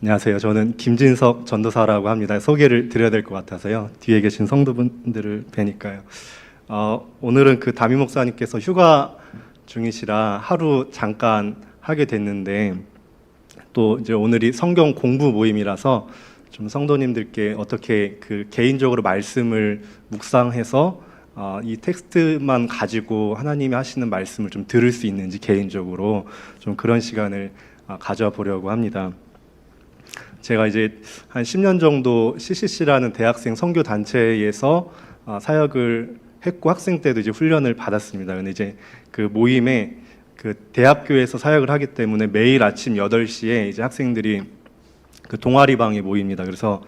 안녕하세요. 저는 김진석 전도사라고 합니다. 소개를 드려야 될 것 같아서요. 뒤에 계신 성도분들을 뵈니까요. 오늘은 그 담임 목사님께서 휴가 중이시라 하루 잠깐 하게 됐는데, 또 이제 오늘이 성경 공부 모임이라서 좀 성도님들께 어떻게 그 개인적으로 말씀을 묵상해서 이 텍스트만 가지고 하나님이 하시는 말씀을 좀 들을 수 있는지 개인적으로 좀 그런 시간을 가져보려고 합니다. 제가 이제 한 10년 정도 CCC라는 대학생 선교 단체에서 사역을 했고, 학생 때도 이제 훈련을 받았습니다. 근데 이제 그 모임에 그 대학교에서 사역을 하기 때문에 매일 아침 8시에 이제 학생들이 그 동아리방에 모입니다. 그래서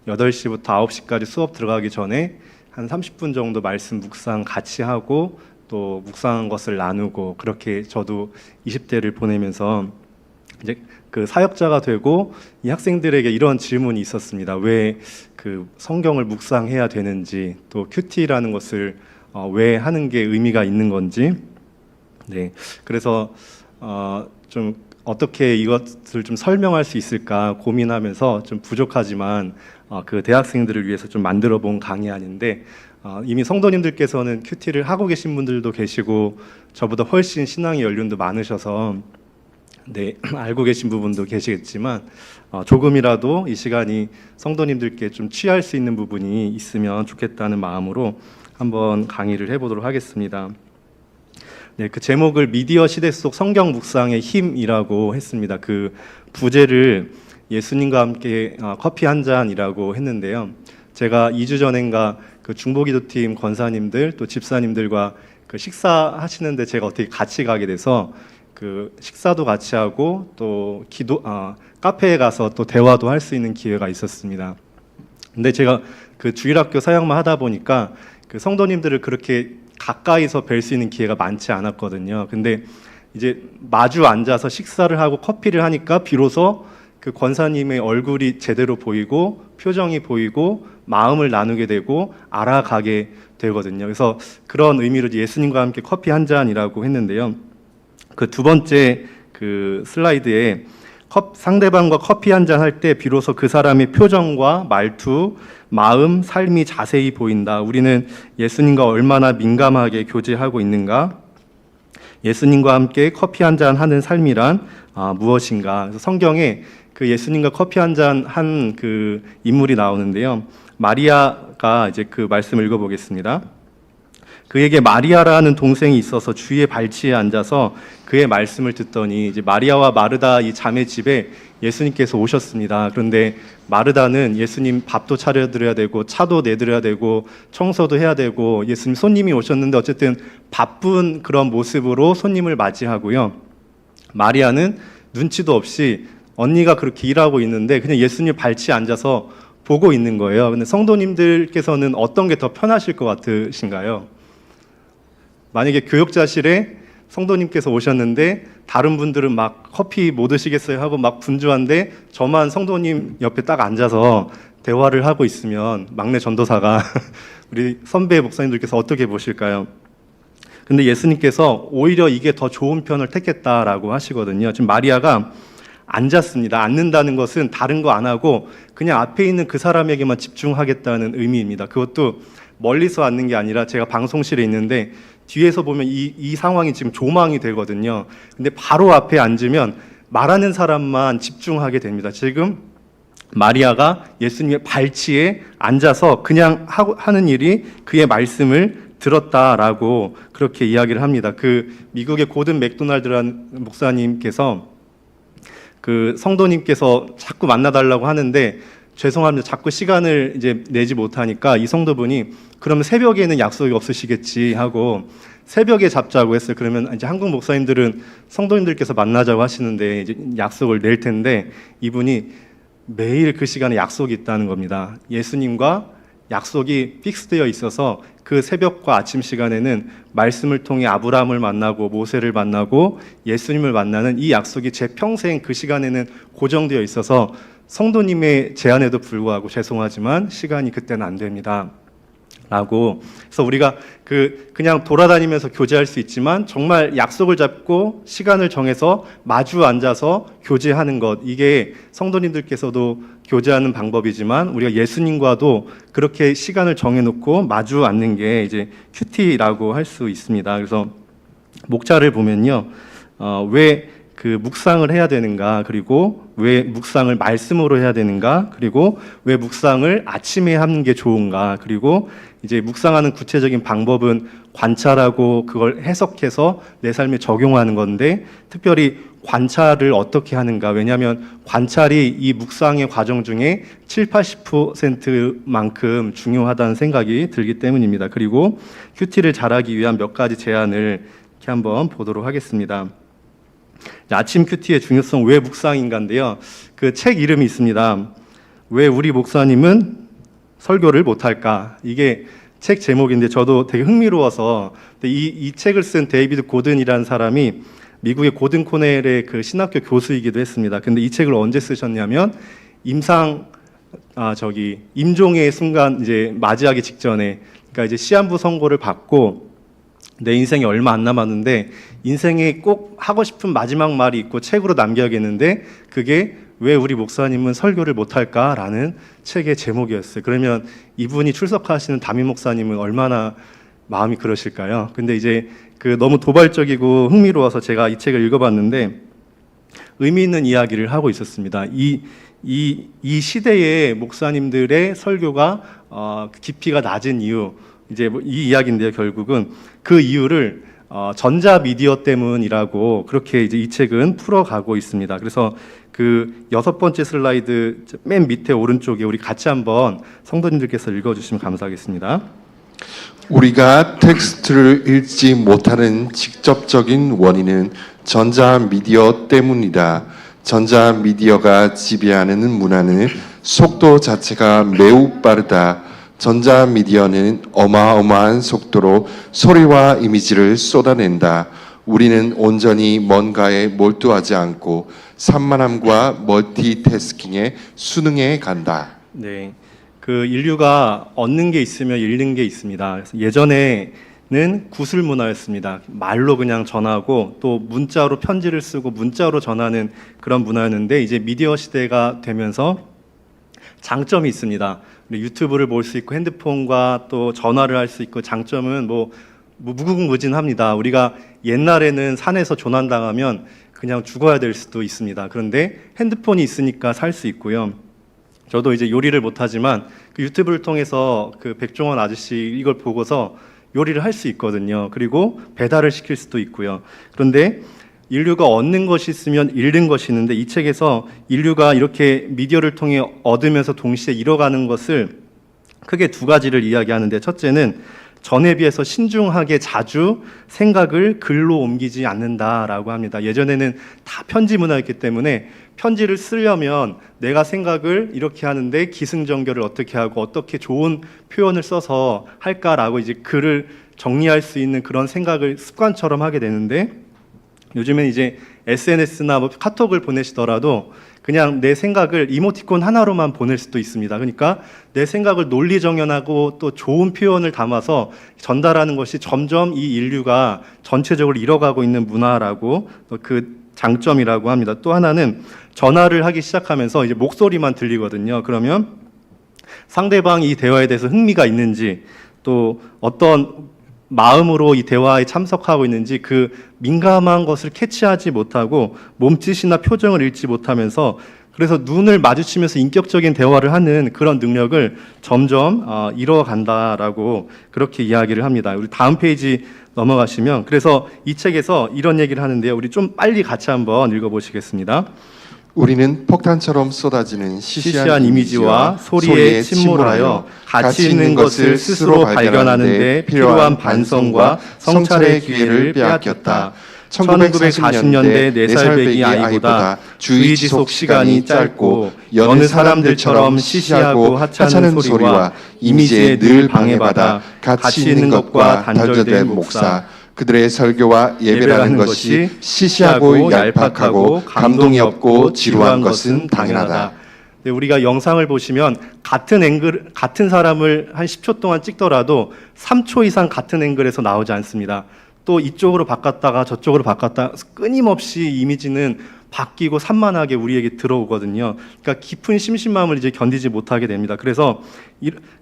8시부터 9시까지 수업 들어가기 전에 한 30분 정도 말씀 묵상 같이 하고, 또 묵상한 것을 나누고, 그렇게 저도 20대를 보내면서 이제 그 사역자가 되고 이 학생들에게 이런 질문이 있었습니다. 왜 그 성경을 묵상해야 되는지, 또 큐티라는 것을 왜 하는 게 의미가 있는 건지. 네, 그래서 좀 어떻게 이것을 좀 설명할 수 있을까 고민하면서 좀 부족하지만 그 대학생들을 위해서 좀 만들어 본 강의안인데, 이미 성도님들께서는 큐티를 하고 계신 분들도 계시고 저보다 훨씬 신앙의 연륜도 많으셔서 네, 알고 계신 부분도 계시겠지만 조금이라도 이 시간이 성도님들께 좀 취할 수 있는 부분이 있으면 좋겠다는 마음으로 한번 강의를 해보도록 하겠습니다. 네, 그 제목을 미디어 시대 속 성경 묵상의 힘이라고 했습니다. 그 부제를 예수님과 함께 커피 한 잔이라고 했는데요. 제가 2주 전인가 그 중보기도팀 권사님들 또 집사님들과 그 식사하시는데 제가 어떻게 같이 가게 돼서 그 식사도 같이 하고 또 카페에 가서 또 대화도 할 수 있는 기회가 있었습니다. 근데 제가 그 주일학교 사역만 하다 보니까 그 성도님들을 그렇게 가까이서 뵐 수 있는 기회가 많지 않았거든요. 근데 이제 마주 앉아서 식사를 하고 커피를 하니까 비로소 그 권사님의 얼굴이 제대로 보이고 표정이 보이고 마음을 나누게 되고 알아가게 되거든요. 그래서 그런 의미로 예수님과 함께 커피 한 잔이라고 했는데요. 그 두 번째 그 슬라이드에 상대방과 커피 한 잔 할 때 비로소 그 사람의 표정과 말투, 마음, 삶이 자세히 보인다. 우리는 예수님과 얼마나 민감하게 교제하고 있는가? 예수님과 함께 커피 한 잔 하는 삶이란 무엇인가? 그래서 성경에 그 예수님과 커피 한 잔 한 그 인물이 나오는데요. 마리아가 이제 그 말씀을 읽어보겠습니다. 그에게 마리아라는 동생이 있어서 주의 발치에 앉아서 그의 말씀을 듣더니, 이제 마리아와 마르다 이 자매 집에 예수님께서 오셨습니다. 그런데 마르다는 예수님 밥도 차려드려야 되고 차도 내드려야 되고 청소도 해야 되고, 예수님 손님이 오셨는데 어쨌든 바쁜 그런 모습으로 손님을 맞이하고요. 마리아는 눈치도 없이 언니가 그렇게 일하고 있는데 그냥 예수님 발치에 앉아서 보고 있는 거예요. 근데 성도님들께서는 어떤 게 더 편하실 것 같으신가요? 만약에 교역자실에 성도님께서 오셨는데 다른 분들은 막 커피 뭐 드시겠어요 하고 막 분주한데 저만 성도님 옆에 딱 앉아서 대화를 하고 있으면 막내 전도사가 우리 선배 목사님들께서 어떻게 보실까요? 근데 예수님께서 오히려 이게 더 좋은 편을 택했다라고 하시거든요. 지금 마리아가 앉았습니다. 앉는다는 것은 다른 거 안 하고 그냥 앞에 있는 그 사람에게만 집중하겠다는 의미입니다. 그것도 멀리서 앉는 게 아니라, 제가 방송실에 있는데 뒤에서 보면 이 상황이 지금 조망이 되거든요. 근데 바로 앞에 앉으면 말하는 사람만 집중하게 됩니다. 지금 마리아가 예수님의 발치에 앉아서 그냥 하는 일이 그의 말씀을 들었다라고 그렇게 이야기를 합니다. 그 미국의 고든 맥도날드라는 목사님께서 그 성도님께서 자꾸 만나달라고 하는데 죄송합니다. 자꾸 시간을 이제 내지 못하니까 이 성도분이 그러면 새벽에는 약속이 없으시겠지 하고 새벽에 잡자고 했어요. 그러면 이제 한국 목사님들은 성도님들께서 만나자고 하시는데 이제 약속을 낼 텐데, 이분이 매일 그 시간에 약속이 있다는 겁니다. 예수님과 약속이 픽스되어 있어서 그 새벽과 아침 시간에는 말씀을 통해 아브라함을 만나고 모세를 만나고 예수님을 만나는 이 약속이 제 평생 그 시간에는 고정되어 있어서 성도님의 제안에도 불구하고 죄송하지만 시간이 그때는 안 됩니다 라고. 그래서 우리가 그냥 돌아다니면서 교제할 수 있지만 정말 약속을 잡고 시간을 정해서 마주 앉아서 교제하는 것, 이게 성도님들께서도 교제하는 방법이지만 우리가 예수님과도 그렇게 시간을 정해놓고 마주 앉는 게 이제 큐티라고 할 수 있습니다. 그래서 목차를 보면요, 왜 그 묵상을 해야 되는가, 그리고 왜 묵상을 말씀으로 해야 되는가, 그리고 왜 묵상을 아침에 하는 게 좋은가, 그리고 이제 묵상하는 구체적인 방법은 관찰하고 그걸 해석해서 내 삶에 적용하는 건데, 특별히 관찰을 어떻게 하는가. 왜냐하면 관찰이 이 묵상의 과정 중에 70~80%만큼 중요하다는 생각이 들기 때문입니다. 그리고 큐티를 잘하기 위한 몇 가지 제안을 이렇게 한번 보도록 하겠습니다. 아침 큐티의 중요성, 왜 묵상인가인데요. 그 책 이름이 있습니다. 왜 우리 목사님은 설교를 못할까? 이게 책 제목인데 저도 되게 흥미로워서, 이 책을 쓴 데이비드 고든이라는 사람이 미국의 고든 코넬의 그 신학교 교수이기도 했습니다. 근데 이 책을 언제 쓰셨냐면 임종의 순간 이제 맞이하기 직전에, 그러니까 이제 시한부 선고를 받고 내 인생이 얼마 안 남았는데 인생에 꼭 하고 싶은 마지막 말이 있고 책으로 남겨야겠는데, 그게 왜 우리 목사님은 설교를 못할까라는 책의 제목이었어요. 그러면 이분이 출석하시는 담임 목사님은 얼마나 마음이 그러실까요? 근데 이제 너무 도발적이고 흥미로워서 제가 이 책을 읽어봤는데 의미 있는 이야기를 하고 있었습니다. 이 시대의 목사님들의 설교가 깊이가 낮은 이유, 이제 이 이야기인데요. 결국은 그 이유를 전자 미디어 때문이라고 그렇게 이제 이 책은 풀어가고 있습니다. 그래서 그 6번째 슬라이드 맨 밑에 오른쪽에 우리 같이 한번 성도님들께서 읽어주시면 감사하겠습니다. 우리가 텍스트를 읽지 못하는 직접적인 원인은 전자 미디어 때문이다. 전자 미디어가 지배하는 문화는 속도 자체가 매우 빠르다. 전자 미디어는 어마어마한 속도로 소리와 이미지를 쏟아낸다. 우리는 온전히 뭔가에 몰두하지 않고 산만함과 멀티태스킹에 수능해 간다. 네, 그 인류가 얻는 게 있으면 잃는 게 있습니다. 그래서 예전에는 구술 문화였습니다. 말로 그냥 전하고 또 문자로 편지를 쓰고 문자로 전하는 그런 문화였는데, 이제 미디어 시대가 되면서 장점이 있습니다. 유튜브를 볼 수 있고 핸드폰과 또 전화를 할 수 있고, 장점은 무궁무진합니다. 우리가 옛날에는 산에서 조난당하면 그냥 죽어야 될 수도 있습니다. 그런데 핸드폰이 있으니까 살 수 있고요. 저도 이제 요리를 못하지만 그 유튜브를 통해서 그 백종원 아저씨 이걸 보고서 요리를 할 수 있거든요. 그리고 배달을 시킬 수도 있고요. 그런데 인류가 얻는 것이 있으면 잃는 것이 있는데, 이 책에서 인류가 이렇게 미디어를 통해 얻으면서 동시에 잃어가는 것을 크게 두 가지를 이야기하는데, 첫째는 전에 비해서 신중하게 자주 생각을 글로 옮기지 않는다라고 합니다. 예전에는 다 편지 문화였기 때문에 편지를 쓰려면 내가 생각을 이렇게 하는데 기승전결을 어떻게 하고 어떻게 좋은 표현을 써서 할까라고 이제 글을 정리할 수 있는 그런 생각을 습관처럼 하게 되는데, 요즘엔 이제 SNS나 카톡을 보내시더라도 그냥 내 생각을 이모티콘 하나로만 보낼 수도 있습니다. 그러니까 내 생각을 논리정연하고 또 좋은 표현을 담아서 전달하는 것이 점점 이 인류가 전체적으로 잃어가고 있는 문화라고, 그 장점이라고 합니다. 또 하나는 전화를 하기 시작하면서 이제 목소리만 들리거든요. 그러면 상대방이 이 대화에 대해서 흥미가 있는지, 또 어떤 마음으로 이 대화에 참석하고 있는지 그 민감한 것을 캐치하지 못하고 몸짓이나 표정을 읽지 못하면서, 그래서 눈을 마주치면서 인격적인 대화를 하는 그런 능력을 점점 잃어간다라고 그렇게 이야기를 합니다. 우리 다음 페이지 넘어가시면, 그래서 이 책에서 이런 얘기를 하는데요. 우리 좀 빨리 같이 한번 읽어보시겠습니다. 우리는 폭탄처럼 쏟아지는 시시한 이미지와 소리에 침몰하여 가치 있는 것을 스스로 발견하는 데 필요한 반성과 성찰의 기회를 빼앗겼다. 1940년대 4살 배기 아이보다 주의 지속 시간이 짧고 여느 사람들처럼 시시하고 하찮은 소리와 이미지에 늘 방해받아 가치 있는 것과 단절된 목사, 그들의 설교와 예배라는 것이 시시하고 얄팍하고 감동이 없고 지루한 것은 당연하다. 네, 우리가 영상을 보시면 같은 사람을 한 10초 동안 찍더라도 3초 이상 같은 앵글에서 나오지 않습니다. 또 이쪽으로 바꿨다가 저쪽으로 바꿨다가 끊임없이 이미지는 바뀌고 산만하게 우리에게 들어오거든요. 그러니까 깊은 심심함을 이제 견디지 못하게 됩니다. 그래서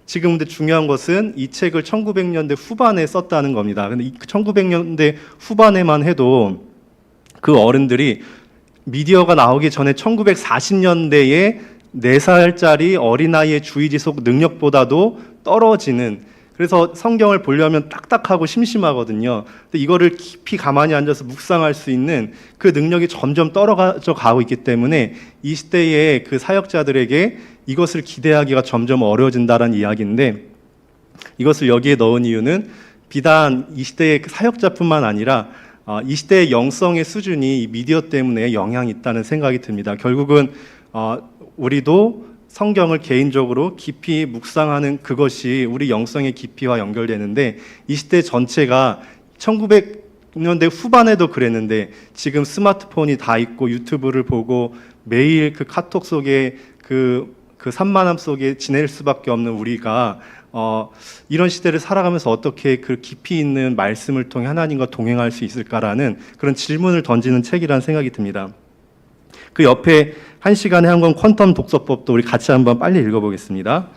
지금 근데 중요한 것은 이 책을 1900년대 후반에 썼다는 겁니다. 근데 1900년대 후반에만 해도 그 어른들이 미디어가 나오기 전에 1940년대에 4살짜리 어린아이의 주의지속 능력보다도 떨어지는, 그래서 성경을 보려면 딱딱하고 심심하거든요. 근데 이거를 깊이 가만히 앉아서 묵상할 수 있는 그 능력이 점점 떨어져 가고 있기 때문에 이 시대의 그 사역자들에게 이것을 기대하기가 점점 어려워진다는 이야기인데, 이것을 여기에 넣은 이유는 비단 이 시대의 사역자뿐만 아니라 이 시대의 영성의 수준이 이 미디어 때문에 영향이 있다는 생각이 듭니다. 결국은 우리도 성경을 개인적으로 깊이 묵상하는 그것이 우리 영성의 깊이와 연결되는데, 이 시대 전체가 1900년대 후반에도 그랬는데 지금 스마트폰이 다 있고 유튜브를 보고 매일 그 카톡 속에 그 산만함 속에 지낼 수밖에 없는 우리가 이런 시대를 살아가면서 어떻게 그 깊이 있는 말씀을 통해 하나님과 동행할 수 있을까라는 그런 질문을 던지는 책이라는 생각이 듭니다. 그 옆에 1시간에 한 권 퀀텀 독서법도 우리 같이 한번 빨리 읽어보겠습니다.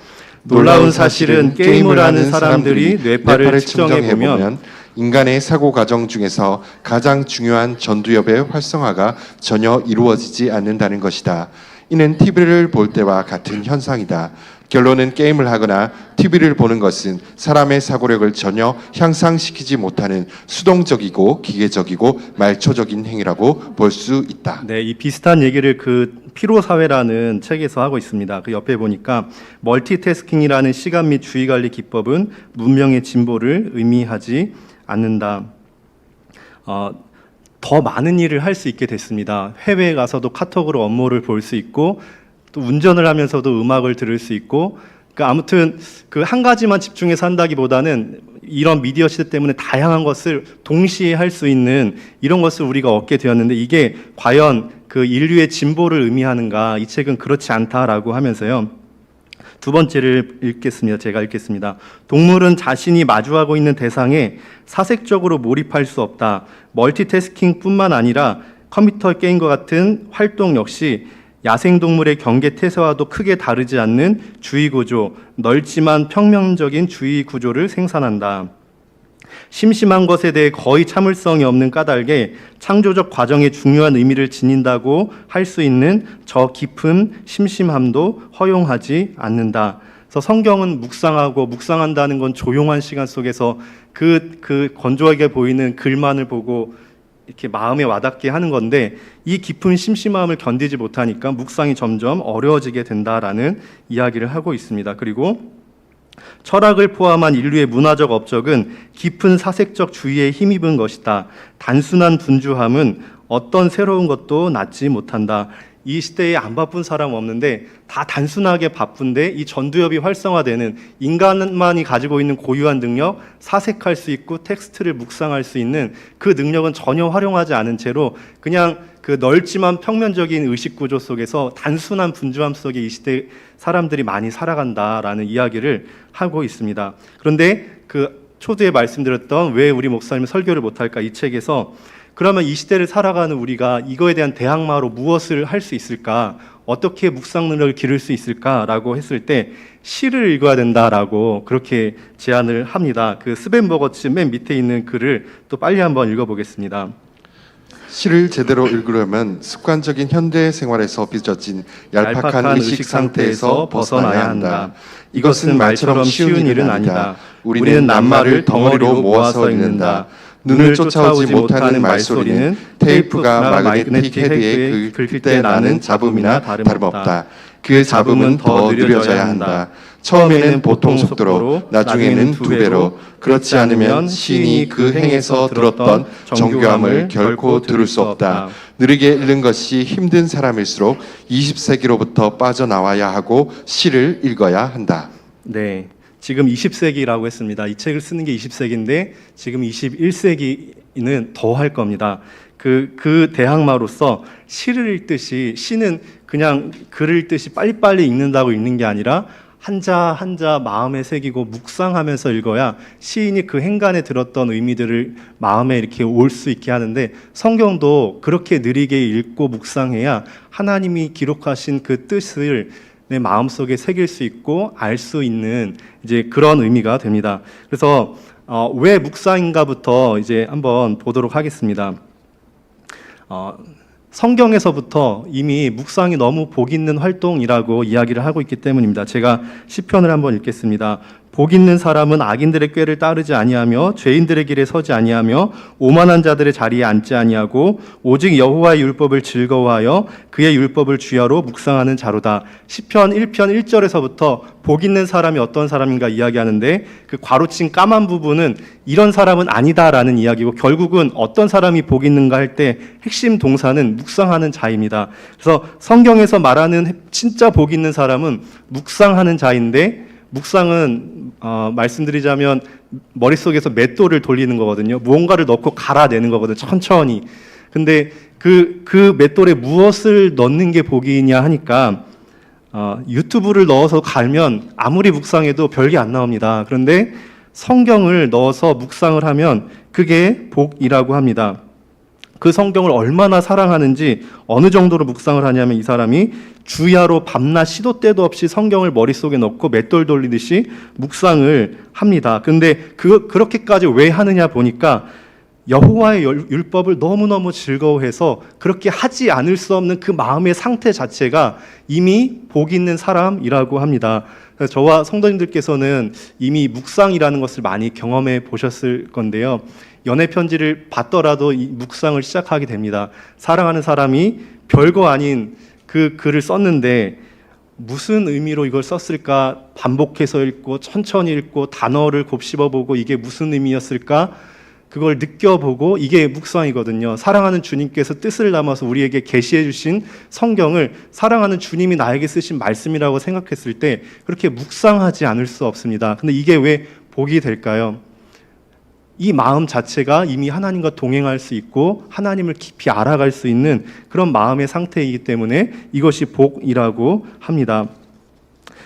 놀라운 사실은 게임을 하는 사람들이 뇌파를 측정해보면 인간의 사고 과정 중에서 가장 중요한 전두엽의 활성화가 전혀 이루어지지 않는다는 것이다. 이는 TV를 볼 때와 같은 현상이다. 결론은 게임을 하거나 TV를 보는 것은 사람의 사고력을 전혀 향상시키지 못하는 수동적이고 기계적이고 말초적인 행위라고 볼 수 있다. 네, 이 비슷한 얘기를 그 피로사회라는 책에서 하고 있습니다. 그 옆에 보니까 멀티태스킹이라는 시간 및 주의관리 기법은 문명의 진보를 의미하지 않는다. 더 많은 일을 할 수 있게 됐습니다. 해외에 가서도 카톡으로 업무를 볼 수 있고 또 운전을 하면서도 음악을 들을 수 있고, 그러니까 아무튼 그 한 가지만 집중해서 한다기보다는 이런 미디어 시대 때문에 다양한 것을 동시에 할 수 있는 이런 것을 우리가 얻게 되었는데, 이게 과연 그 인류의 진보를 의미하는가? 이 책은 그렇지 않다라고 하면서요. 두 번째를 읽겠습니다. 제가 읽겠습니다. 동물은 자신이 마주하고 있는 대상에 사색적으로 몰입할 수 없다. 멀티태스킹뿐만 아니라 컴퓨터 게임과 같은 활동 역시 야생동물의 경계 태세와도 크게 다르지 않는 주의 구조, 넓지만 평면적인 주의 구조를 생산한다. 심심한 것에 대해 거의 참을성이 없는 까닭에 창조적 과정에 중요한 의미를 지닌다고 할 수 있는 저 깊은 심심함도 허용하지 않는다. 그래서 성경은 묵상한다는 건 조용한 시간 속에서 그 건조하게 보이는 글만을 보고 이렇게 마음에 와닿게 하는 건데, 이 깊은 심심함을 견디지 못하니까 묵상이 점점 어려워지게 된다라는 이야기를 하고 있습니다. 그리고 철학을 포함한 인류의 문화적 업적은 깊은 사색적 주의에 힘입은 것이다. 단순한 분주함은 어떤 새로운 것도 낳지 못한다. 이 시대에 안 바쁜 사람 없는데 다 단순하게 바쁜데 이 전두엽이 활성화되는, 인간만이 가지고 있는 고유한 능력, 사색할 수 있고 텍스트를 묵상할 수 있는 그 능력은 전혀 활용하지 않은 채로 그냥 그 넓지만 평면적인 의식 구조 속에서 단순한 분주함 속에 이 시대 사람들이 많이 살아간다라는 이야기를 하고 있습니다. 그런데 그 초두에 말씀드렸던 왜 우리 목사님은 설교를 못할까, 이 책에서 그러면 이 시대를 살아가는 우리가 이거에 대한 대항마로 무엇을 할 수 있을까, 어떻게 묵상 능력을 기를 수 있을까라고 했을 때 시를 읽어야 된다라고 그렇게 제안을 합니다. 그 스벤 버거츠 맨 밑에 있는 글을 또 빨리 한번 읽어보겠습니다. 시를 제대로 읽으려면 습관적인 현대 생활에서 빚어진 얄팍한 의식 상태에서 벗어나야 한다. 이것은 말처럼 쉬운 일은 아니다. 우리는 낱말을 덩어리로 모아서 읽는다. 눈을 쫓아오지 못하는 말소리는 테이프가 마그네틱 헤드에 긁힐 때 나는 잡음이나 다름없다. 그 잡음은 더 느려져야 한다. 처음에는 보통 속도로, 나중에는 2배로. 그렇지 않으면 시인이 그 행에서 들었던 정교함을 결코 들을 수 없다. 느리게 읽는 것이 힘든 사람일수록 20세기로부터 빠져나와야 하고 시를 읽어야 한다. 네, 지금 20세기라고 했습니다. 이 책을 쓰는 게 20세기인데 지금 21세기는 더 할 겁니다. 그 대항마로서 시를 읽듯이 시는 그냥 글을 읽듯이 빨리빨리 읽는다고 읽는 게 아니라 한자 한자 마음에 새기고 묵상하면서 읽어야 시인이 그 행간에 들었던 의미들을 마음에 이렇게 올 수 있게 하는데, 성경도 그렇게 느리게 읽고 묵상해야 하나님이 기록하신 그 뜻을 내 마음속에 새길 수 있고 알 수 있는 이제 그런 의미가 됩니다. 그래서 왜 묵상인가부터 이제 한번 보도록 하겠습니다. 성경에서부터 이미 묵상이 너무 복 있는 활동이라고 이야기를 하고 있기 때문입니다. 제가 시편을 한번 읽겠습니다. 복 있는 사람은 악인들의 꾀를 따르지 아니하며 죄인들의 길에 서지 아니하며 오만한 자들의 자리에 앉지 아니하고 오직 여호와의 율법을 즐거워하여 그의 율법을 주야로 묵상하는 자로다. 시편 1편 1절에서부터 복 있는 사람이 어떤 사람인가 이야기하는데, 그 괄호친 까만 부분은 이런 사람은 아니다라는 이야기고, 결국은 어떤 사람이 복 있는가 할 때 핵심 동사는 묵상하는 자입니다. 그래서 성경에서 말하는 진짜 복 있는 사람은 묵상하는 자인데, 묵상은 말씀드리자면 머릿속에서 맷돌을 돌리는 거거든요. 무언가를 넣고 갈아내는 거거든요. 천천히. 근데 그 맷돌에 무엇을 넣는 게 복이냐 하니까 유튜브를 넣어서 갈면 아무리 묵상해도 별게 안 나옵니다. 그런데 성경을 넣어서 묵상을 하면 그게 복이라고 합니다. 그 성경을 얼마나 사랑하는지, 어느 정도로 묵상을 하냐면 이 사람이 주야로 밤낮 시도 때도 없이 성경을 머릿속에 넣고 맷돌 돌리듯이 묵상을 합니다. 그런데 그렇게까지 왜 하느냐 보니까 여호와의 율법을 너무너무 즐거워해서 그렇게 하지 않을 수 없는 그 마음의 상태 자체가 이미 복 있는 사람이라고 합니다. 저와 성도님들께서는 이미 묵상이라는 것을 많이 경험해 보셨을 건데요. 연애 편지를 받더라도 이 묵상을 시작하게 됩니다. 사랑하는 사람이 별거 아닌 그 글을 썼는데 무슨 의미로 이걸 썼을까 반복해서 읽고 천천히 읽고 단어를 곱씹어보고 이게 무슨 의미였을까 그걸 느껴보고, 이게 묵상이거든요. 사랑하는 주님께서 뜻을 담아서 우리에게 계시해 주신 성경을 사랑하는 주님이 나에게 쓰신 말씀이라고 생각했을 때 그렇게 묵상하지 않을 수 없습니다. 근데 이게 왜 복이 될까요? 이 마음 자체가 이미 하나님과 동행할 수 있고 하나님을 깊이 알아갈 수 있는 그런 마음의 상태이기 때문에 이것이 복이라고 합니다.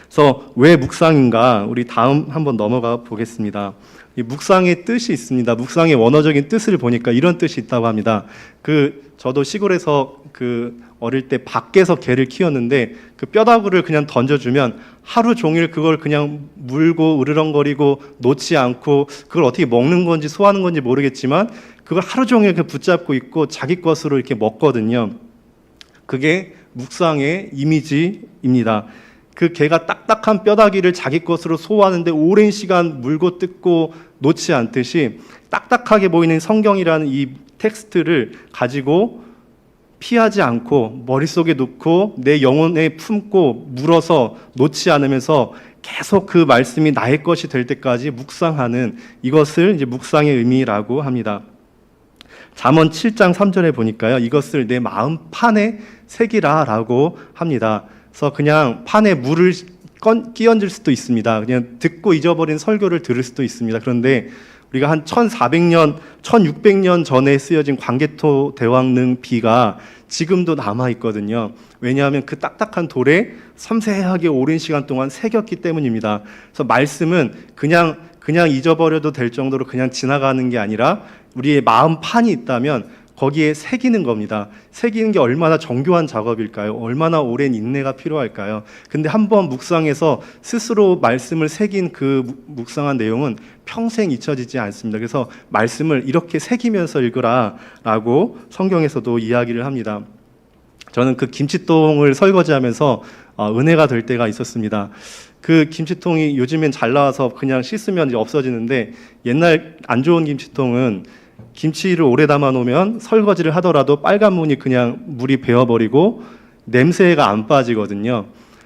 그래서 왜 묵상인가, 우리 다음 한번 넘어가 보겠습니다. 이 묵상의 뜻이 있습니다. 묵상의 원어적인 뜻을 보니까 이런 뜻이 있다고 합니다. 저도 시골에서 어릴 때 밖에서 개를 키웠는데 그 뼈다구를 그냥 던져주면 하루 종일 그걸 그냥 물고 으르렁거리고 놓지 않고, 그걸 어떻게 먹는 건지 소화하는 건지 모르겠지만 그걸 하루 종일 붙잡고 있고 자기 것으로 이렇게 먹거든요. 그게 묵상의 이미지입니다. 그 개가 딱딱한 뼈다귀를 자기 것으로 소화하는데 오랜 시간 물고 뜯고 놓지 않듯이 딱딱하게 보이는 성경이라는 이 텍스트를 가지고 피하지 않고 머릿속에 놓고 내 영혼에 품고 물어서 놓지 않으면서 계속 그 말씀이 나의 것이 될 때까지 묵상하는, 이것을 이제 묵상의 의미라고 합니다. 잠언 7장 3절에 보니까요, 이것을 내 마음 판에 새기라라고 합니다. 그래서 그냥 판에 물을 끼얹을 수도 있습니다. 그냥 듣고 잊어버린 설교를 들을 수도 있습니다. 그런데 우리가 한 1400년, 1600년 전에 쓰여진 광개토 대왕릉 비가 지금도 남아있거든요. 왜냐하면 그 딱딱한 돌에 섬세하게 오랜 시간 동안 새겼기 때문입니다. 그래서 말씀은 그냥 잊어버려도 될 정도로 그냥 지나가는 게 아니라 우리의 마음 판이 있다면 거기에 새기는 겁니다. 새기는 게 얼마나 정교한 작업일까요? 얼마나 오랜 인내가 필요할까요? 근데 한번 묵상해서 스스로 말씀을 새긴 그 묵상한 내용은 평생 잊혀지지 않습니다. 그래서 말씀을 이렇게 새기면서 읽으라라고 성경에서도 이야기를 합니다. 저는 그 김치통을 설거지하면서 은혜가 될 때가 있었습니다. 그 김치통이 요즘엔 잘 나와서 그냥 씻으면 이제 없어지는데, 옛날 안 좋은 김치통은 김치를 오래 담아 놓으면 설거지를 하더라도 빨간 무늬 그냥 물이 배어버리고 냄새가 안 빠지거든요.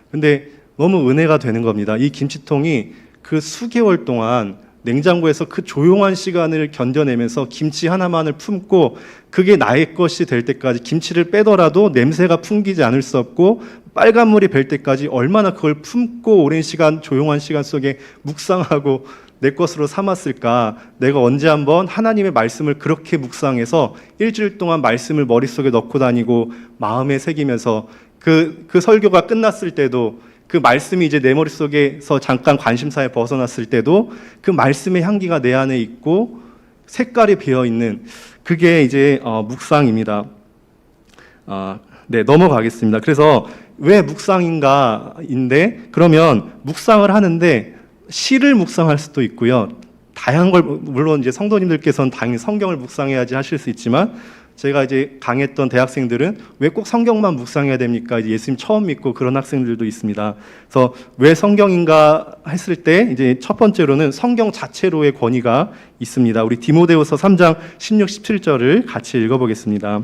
근데 너무 은혜가 되는 겁니다. 이 김치통이 그 수개월 동안 냉장고에서 그 조용한 시간을 견뎌내면서 김치 하나만을 품고 그게 나의 것이 될 때까지, 김치를 빼더라도 냄새가 풍기지 않을 수 없고 빨간물이 뵐 때까지 얼마나 그걸 품고 오랜 시간 조용한 시간 속에 묵상하고 내 것으로 삼았을까? 내가 언제 한번 하나님의 말씀을 그렇게 묵상해서 일주일 동안 말씀을 머릿속에 넣고 다니고 마음에 새기면서 그 설교가 끝났을 때도 그 말씀이 이제 내 머릿속에서 잠깐 관심사에 벗어났을 때도 그 말씀의 향기가 내 안에 있고 색깔이 배어 있는 그게 이제 묵상입니다. 네, 넘어가겠습니다. 그래서 왜 묵상인가인데 그러면 묵상을 하는데 시를 묵상할 수도 있고요. 다양한 걸 물론 이제 성도님들께서는 당연히 성경을 묵상해야지 하실 수 있지만 제가 이제 강했던 대학생들은 왜 꼭 성경만 묵상해야 됩니까? 이제 예수님 처음 믿고 그런 학생들도 있습니다. 그래서 왜 성경인가 했을 때 이제 첫 번째로는 성경 자체로의 권위가 있습니다. 우리 디모데후서 3장 16, 17절을 같이 읽어보겠습니다.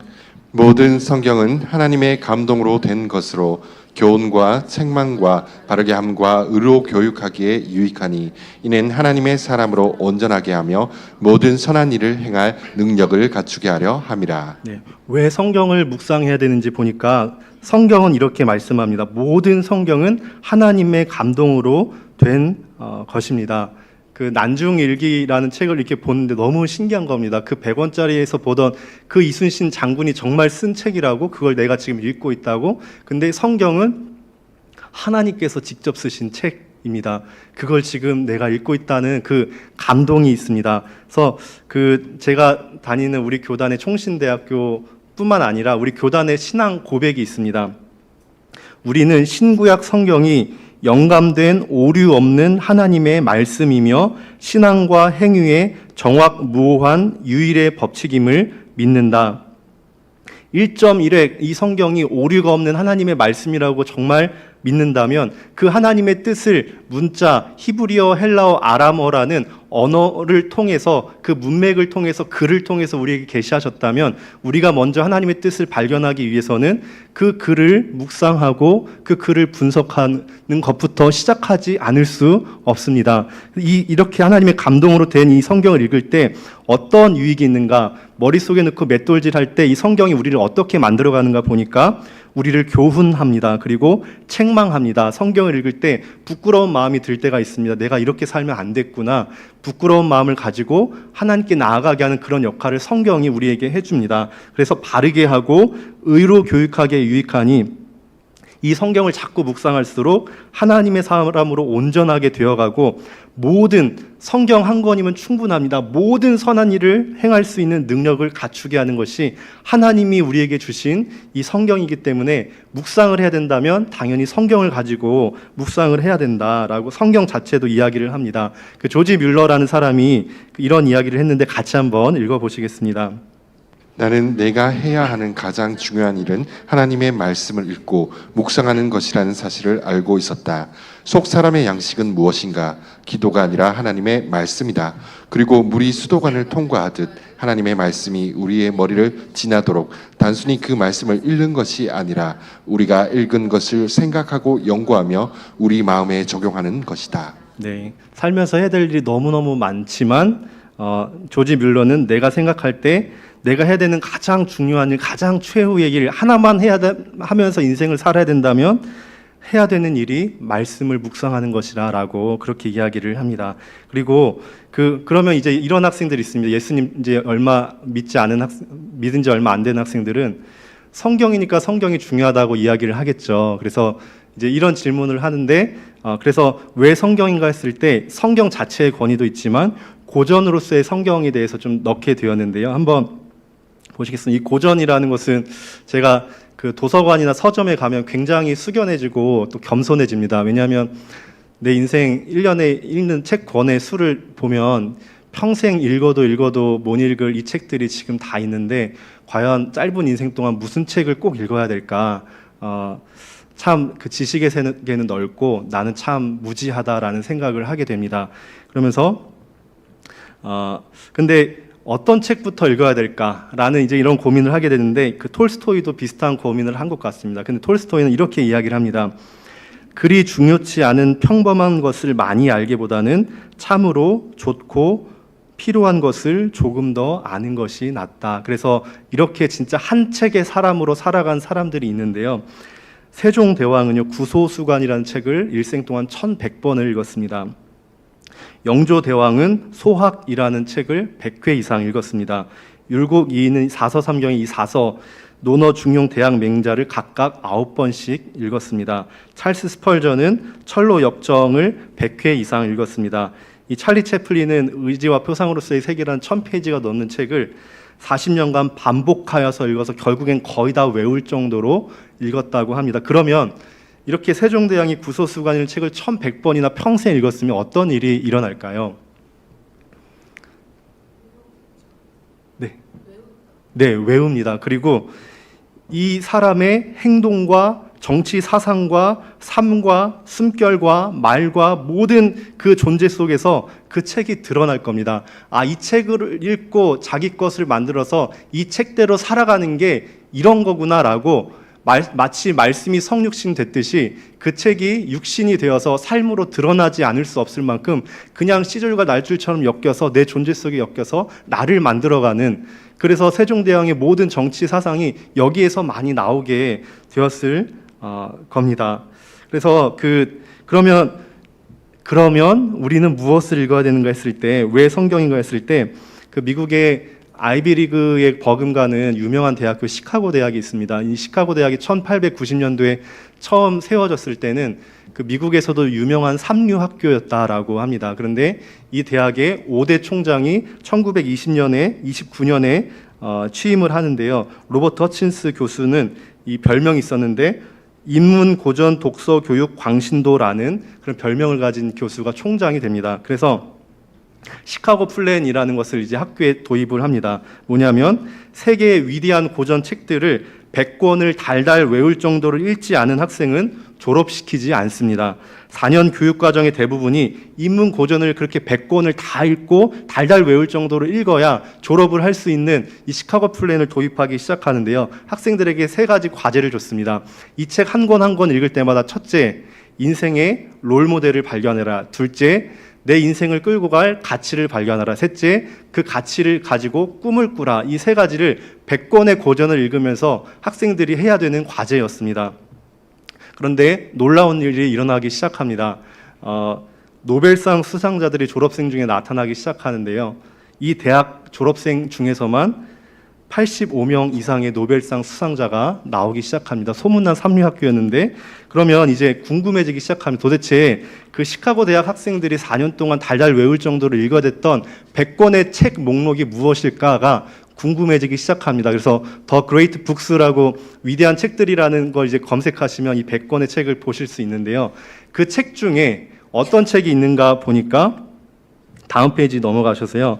모든 성경은 하나님의 감동으로 된 것으로 교훈과 책망과 바르게 함과 의로 교육하기에 유익하니 이는 하나님의 사람으로 온전하게 하며 모든 선한 일을 행할 능력을 갖추게 하려 함이라. 네, 왜 성경을 묵상해야 되는지 보니까 성경은 이렇게 말씀합니다. 모든 성경은 하나님의 감동으로 된 것입니다. 그 난중일기라는 책을 이렇게 보는데 너무 신기한 겁니다. 그 100원짜리에서 보던 그 이순신 장군이 정말 쓴 책이라고 그걸 내가 지금 읽고 있다고. 근데 성경은 하나님께서 직접 쓰신 책입니다. 그걸 지금 내가 읽고 있다는 그 감동이 있습니다. 그래서 그 제가 다니는 우리 교단의 총신대학교뿐만 아니라 우리 교단의 신앙 고백이 있습니다. 우리는 신구약 성경이 영감된 오류 없는 하나님의 말씀이며 신앙과 행위의 정확무오한 유일의 법칙임을 믿는다. 1.1회 이 성경이 오류가 없는 하나님의 말씀이라고 정말 믿는다면 그 하나님의 뜻을 문자, 히브리어, 헬라어, 아람어라는 언어를 통해서 그 문맥을 통해서 글을 통해서 우리에게 계시하셨다면 우리가 먼저 하나님의 뜻을 발견하기 위해서는 그 글을 묵상하고 그 글을 분석하는 것부터 시작하지 않을 수 없습니다. 이렇게 하나님의 감동으로 된 이 성경을 읽을 때 어떤 유익이 있는가, 머릿속에 넣고 맷돌질할 때 이 성경이 우리를 어떻게 만들어가는가 보니까 우리를 교훈합니다. 그리고 책망합니다. 성경을 읽을 때 부끄러운 마음이 들 때가 있습니다. 내가 이렇게 살면 안 됐구나. 부끄러운 마음을 가지고 하나님께 나아가게 하는 그런 역할을 성경이 우리에게 해줍니다. 그래서 바르게 하고 의로 교육하기에 유익하니 이 성경을 자꾸 묵상할수록 하나님의 사람으로 온전하게 되어가고 모든 성경 한 권이면 충분합니다. 모든 선한 일을 행할 수 있는 능력을 갖추게 하는 것이 하나님이 우리에게 주신 이 성경이기 때문에 묵상을 해야 된다면 당연히 성경을 가지고 묵상을 해야 된다라고 성경 자체도 이야기를 합니다. 그 조지 뮬러라는 사람이 이런 이야기를 했는데 같이 한번 읽어보시겠습니다. 나는 내가 해야 하는 가장 중요한 일은 하나님의 말씀을 읽고 묵상하는 것이라는 사실을 알고 있었다. 속 사람의 양식은 무엇인가? 기도가 아니라 하나님의 말씀이다. 그리고 물이 수도관을 통과하듯 하나님의 말씀이 우리의 머리를 지나도록 단순히 그 말씀을 읽는 것이 아니라 우리가 읽은 것을 생각하고 연구하며 우리 마음에 적용하는 것이다. 네, 살면서 해야 될 일이 너무너무 많지만 조지 뮬러는 내가 생각할 때 내가 해야 되는 가장 중요한 일, 가장 최후의 일 하나만 하면서 인생을 살아야 된다면 해야 되는 일이 말씀을 묵상하는 것이라라고 그렇게 이야기를 합니다. 그리고 그러면 이제 이런 학생들이 있습니다. 예수님 이제 믿은 지 얼마 안 된 학생들은 성경이니까 성경이 중요하다고 이야기를 하겠죠. 그래서 이제 이런 질문을 하는데 그래서 왜 성경인가 했을 때 성경 자체의 권위도 있지만 고전으로서의 성경에 대해서 좀 넣게 되었는데요. 한번 보시겠습니다. 이 고전이라는 것은 제가 그 도서관이나 서점에 가면 굉장히 숙연해지고 또 겸손해집니다. 왜냐하면 내 인생 1년에 읽는 책 권의 수를 보면 평생 읽어도 못 읽을 이 책들이 지금 다 있는데 과연 짧은 인생 동안 무슨 책을 꼭 읽어야 될까? 참 그 지식의 세계는 넓고 나는 참 무지하다라는 생각을 하게 됩니다. 그러면서 근데 어떤 책부터 읽어야 될까라는 이제 이런 고민을 하게 되는데 그 톨스토이도 비슷한 고민을 한 것 같습니다. 근데 톨스토이는 이렇게 이야기를 합니다. 그리 중요치 않은 평범한 것을 많이 알기보다는 참으로 좋고 필요한 것을 조금 더 아는 것이 낫다. 그래서 이렇게 진짜 한 책의 사람으로 살아간 사람들이 있는데요. 세종대왕은요 구소수관이라는 책을 일생 동안 1100번을 읽었습니다. 영조대왕은 소학이라는 책을 100회 이상 읽었습니다. 율곡 이인은 사서삼경의 이 사서 논어 중용 대학 맹자를 각각 9번씩 읽었습니다. 찰스 스펄전은 철로 역정을 100회 이상 읽었습니다. 이 찰리 채플린은 의지와 표상으로서의 세계라는 1000페이지가 넘는 책을 40년간 반복하여서 읽어서 결국엔 거의 다 외울 정도로 읽었다고 합니다. 그러면 이렇게 세종대왕이 구소수관일 책을 1100번이나 평생 읽었으면 어떤 일이 일어날까요? 네, 외웁니다. 그리고 이 사람의 행동과 정치 사상과 삶과 숨결과 말과 모든 그 존재 속에서 그 책이 드러날 겁니다. 이 책을 읽고 자기 것을 만들어서 이 책대로 살아가는 게 이런 거구나라고 마치 말씀이 성육신 됐듯이 그 책이 육신이 되어서 삶으로 드러나지 않을 수 없을 만큼 그냥 시줄과 날줄처럼 엮여서 내 존재 속에 엮여서 나를 만들어가는, 그래서 세종대왕의 모든 정치 사상이 여기에서 많이 나오게 되었을 겁니다. 그래서 그러면 우리는 무엇을 읽어야 되는가 했을 때, 왜 성경인가 했을 때, 그 미국의 아이비리그에 버금가는 유명한 대학교 시카고 대학이 있습니다. 이 시카고 대학이 1890년도에 처음 세워졌을 때는 그 미국에서도 유명한 삼류 학교였다라고 합니다. 그런데 이 대학의 5대 총장이 1920년에 29년에 취임을 하는데요. 로버트 허친스 교수는 이 별명이 있었는데 인문 고전 독서 교육 광신도라는 그런 별명을 가진 교수가 총장이 됩니다. 그래서 시카고 플랜이라는 것을 이제 학교에 도입을 합니다. 뭐냐면 세계의 위대한 고전 책들을 100권을 달달 외울 정도로 읽지 않은 학생은 졸업시키지 않습니다. 4년 교육과정의 대부분이 인문 고전을 그렇게 100권을 다 읽고 달달 외울 정도로 읽어야 졸업을 할 수 있는 이 시카고 플랜을 도입하기 시작하는데요. 학생들에게 3가지 과제를 줬습니다. 이 책 한 권 한 권 읽을 때마다 첫째, 인생의 롤모델을 발견해라. 둘째, 내 인생을 끌고 갈 가치를 발견하라. 셋째, 그 가치를 가지고 꿈을 꾸라. 이 3가지를 100권의 고전을 읽으면서 학생들이 해야 되는 과제였습니다. 그런데 놀라운 일이 일어나기 시작합니다. 노벨상 수상자들이 졸업생 중에 나타나기 시작하는데요. 이 대학 졸업생 중에서만 85명 이상의 노벨상 수상자가 나오기 시작합니다. 소문난 삼류학교였는데, 그러면 이제 궁금해지기 시작합니다. 도대체 그 시카고 대학 학생들이 4년 동안 달달 외울 정도로 읽어댔던 100권의 책 목록이 무엇일까가 궁금해지기 시작합니다. 그래서 더 그레이트 북스라고 위대한 책들이라는 걸 이제 검색하시면 이 100권의 책을 보실 수 있는데요. 그 책 중에 어떤 책이 있는가 보니까 다음 페이지 넘어가셔서요.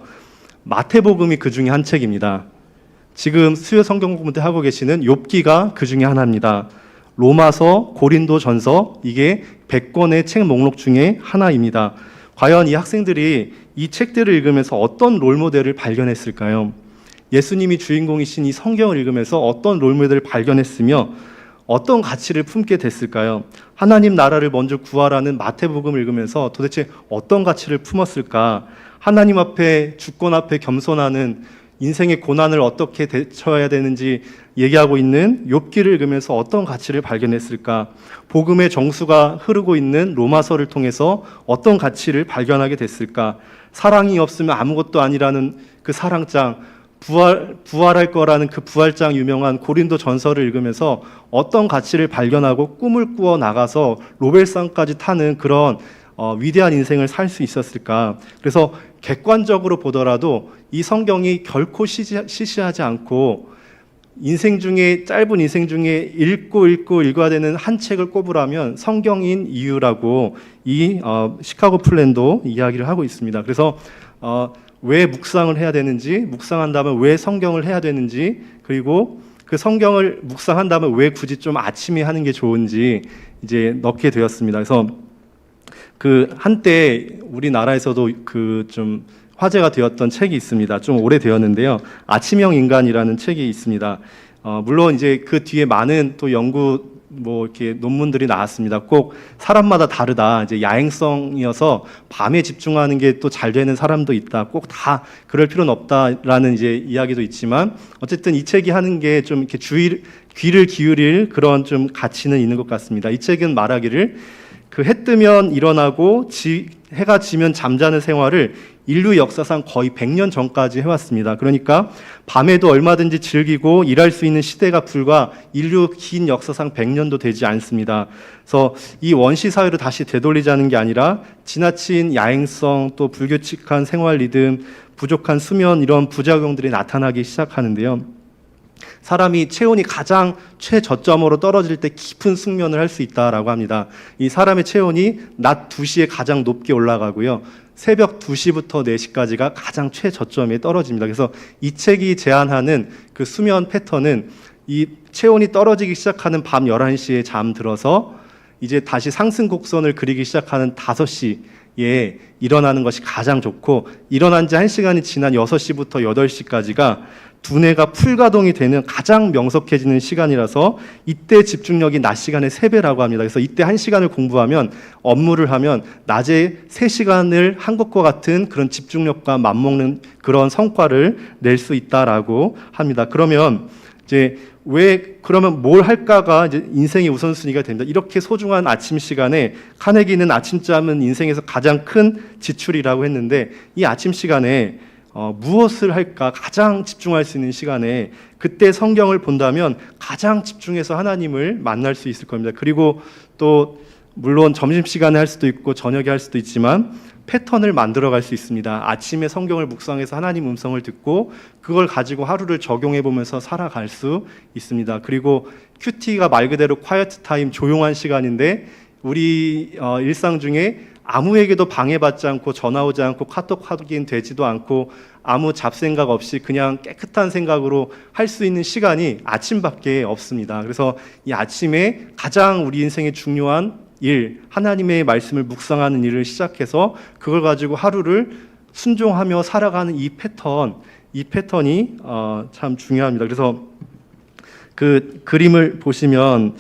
마태복음이 그 중에 한 책입니다. 지금 수요 성경 공부 때 하고 계시는 욥기가 그 중에 하나입니다. 로마서, 고린도전서, 이게 100권의 책 목록 중에 하나입니다. 과연 이 학생들이 이 책들을 읽으면서 어떤 롤모델을 발견했을까요? 예수님이 주인공이신 이 성경을 읽으면서 어떤 롤모델을 발견했으며 어떤 가치를 품게 됐을까요? 하나님 나라를 먼저 구하라는 마태복음을 읽으면서 도대체 어떤 가치를 품었을까? 하나님 앞에, 주권 앞에 겸손하는, 인생의 고난을 어떻게 대처해야 되는지 얘기하고 있는 욥기를 읽으면서 어떤 가치를 발견했을까? 복음의 정수가 흐르고 있는 로마서를 통해서 어떤 가치를 발견하게 됐을까? 사랑이 없으면 아무것도 아니라는 그 사랑장, 부활할 거라는 그 부활장 유명한 고린도 전서를 읽으면서 어떤 가치를 발견하고 꿈을 꾸어 나가서 노벨상까지 타는 그런 위대한 인생을 살 수 있었을까? 그래서 객관적으로 보더라도 이 성경이 결코 시시하지 않고 짧은 인생 중에 읽고 읽어야 되는 한 책을 꼽으라면 성경인 이유라고 이 시카고 플랜도 이야기를 하고 있습니다. 그래서 왜 묵상을 해야 되는지, 묵상한다면 왜 성경을 해야 되는지, 그리고 그 성경을 묵상한다면 왜 굳이 좀 아침에 하는 게 좋은지 이제 넣게 되었습니다. 그래서 그 한때 우리나라에서도 그 좀 화제가 되었던 책이 있습니다. 좀 오래되었는데요. 아침형 인간이라는 책이 있습니다. 물론 이제 그 뒤에 많은 또 연구 이렇게 논문들이 나왔습니다. 꼭 사람마다 다르다. 이제 야행성이어서 밤에 집중하는 게 또 잘 되는 사람도 있다. 꼭 다 그럴 필요는 없다라는 이제 이야기도 있지만 어쨌든 이 책이 하는 게 좀 이렇게 귀를 기울일 그런 좀 가치는 있는 것 같습니다. 이 책은 말하기를 그 해 뜨면 일어나고 해가 지면 잠자는 생활을 인류 역사상 거의 100년 전까지 해왔습니다. 그러니까 밤에도 얼마든지 즐기고 일할 수 있는 시대가 불과 인류 긴 역사상 100년도 되지 않습니다. 그래서 이 원시 사회로 다시 되돌리자는 게 아니라 지나친 야행성, 또 불규칙한 생활 리듬, 부족한 수면, 이런 부작용들이 나타나기 시작하는데요. 사람이 체온이 가장 최저점으로 떨어질 때 깊은 숙면을 할 수 있다라고 합니다. 이 사람의 체온이 낮 2시에 가장 높게 올라가고요. 새벽 2시부터 4시까지가 가장 최저점에 떨어집니다. 그래서 이 책이 제안하는 그 수면 패턴은 이 체온이 떨어지기 시작하는 밤 11시에 잠들어서 이제 다시 상승 곡선을 그리기 시작하는 5시에 일어나는 것이 가장 좋고, 일어난 지 1시간이 지난 6시부터 8시까지가 두뇌가 풀가동이 되는 가장 명석해지는 시간이라서 이때 집중력이 낮 시간의 3배라고 합니다. 그래서 이때 1시간을 공부하면, 업무를 하면 낮에 3시간을 한 것과 같은 그런 집중력과 맞먹는 그런 성과를 낼 수 있다라고 합니다. 그러면 이제 그러면 뭘 할까가 이제 인생의 우선순위가 됩니다. 이렇게 소중한 아침 시간에 카네기는 아침잠은 인생에서 가장 큰 지출이라고 했는데, 이 아침 시간에 무엇을 할까, 가장 집중할 수 있는 시간에 그때 성경을 본다면 가장 집중해서 하나님을 만날 수 있을 겁니다. 그리고 또 물론 점심시간에 할 수도 있고 저녁에 할 수도 있지만 패턴을 만들어갈 수 있습니다. 아침에 성경을 묵상해서 하나님 음성을 듣고 그걸 가지고 하루를 적용해 보면서 살아갈 수 있습니다. 그리고 큐티가 말 그대로 quiet 타임, 조용한 시간인데 우리 일상 중에 아무에게도 방해받지 않고 전화 오지 않고 카톡 확인 되지도 않고 아무 잡생각 없이 그냥 깨끗한 생각으로 할 수 있는 시간이 아침밖에 없습니다. 그래서 이 아침에 가장 우리 인생에 중요한 일, 하나님의 말씀을 묵상하는 일을 시작해서 그걸 가지고 하루를 순종하며 살아가는 이 패턴이 참 중요합니다. 그래서 그 그림을 보시면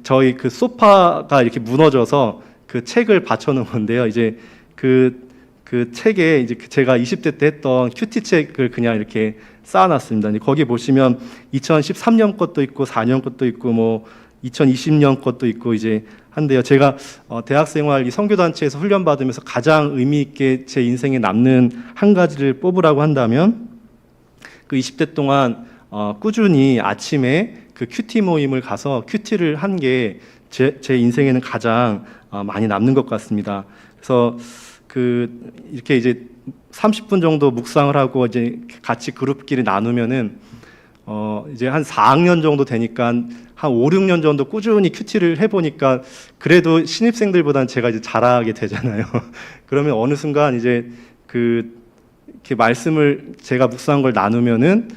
저희 그 소파가 이렇게 무너져서 그 책을 받쳐놓은 건데요. 이제 그 책에 이제 제가 20대 때 했던 큐티 책을 그냥 이렇게 쌓아놨습니다. 거기 보시면 2013년 것도 있고 4년 것도 있고 뭐 2020년 것도 있고 이제 한데요. 제가 대학생활 이 선교단체에서 훈련받으면서 가장 의미 있게 제 인생에 남는 한 가지를 뽑으라고 한다면 그 20대 동안 꾸준히 아침에 그 큐티 모임을 가서 큐티를 한 게 제 인생에는 가장 많이 남는 것 같습니다. 그래서 이렇게 이제 30분 정도 묵상을 하고 이제 같이 그룹끼리 나누면은 이제 한 4학년 정도 되니까 한 5, 6년 정도 꾸준히 큐티를 해보니까 그래도 신입생들보다는 제가 이제 잘하게 되잖아요. 그러면 어느 순간 이제 이렇게 말씀을 제가 묵상한 걸 나누면은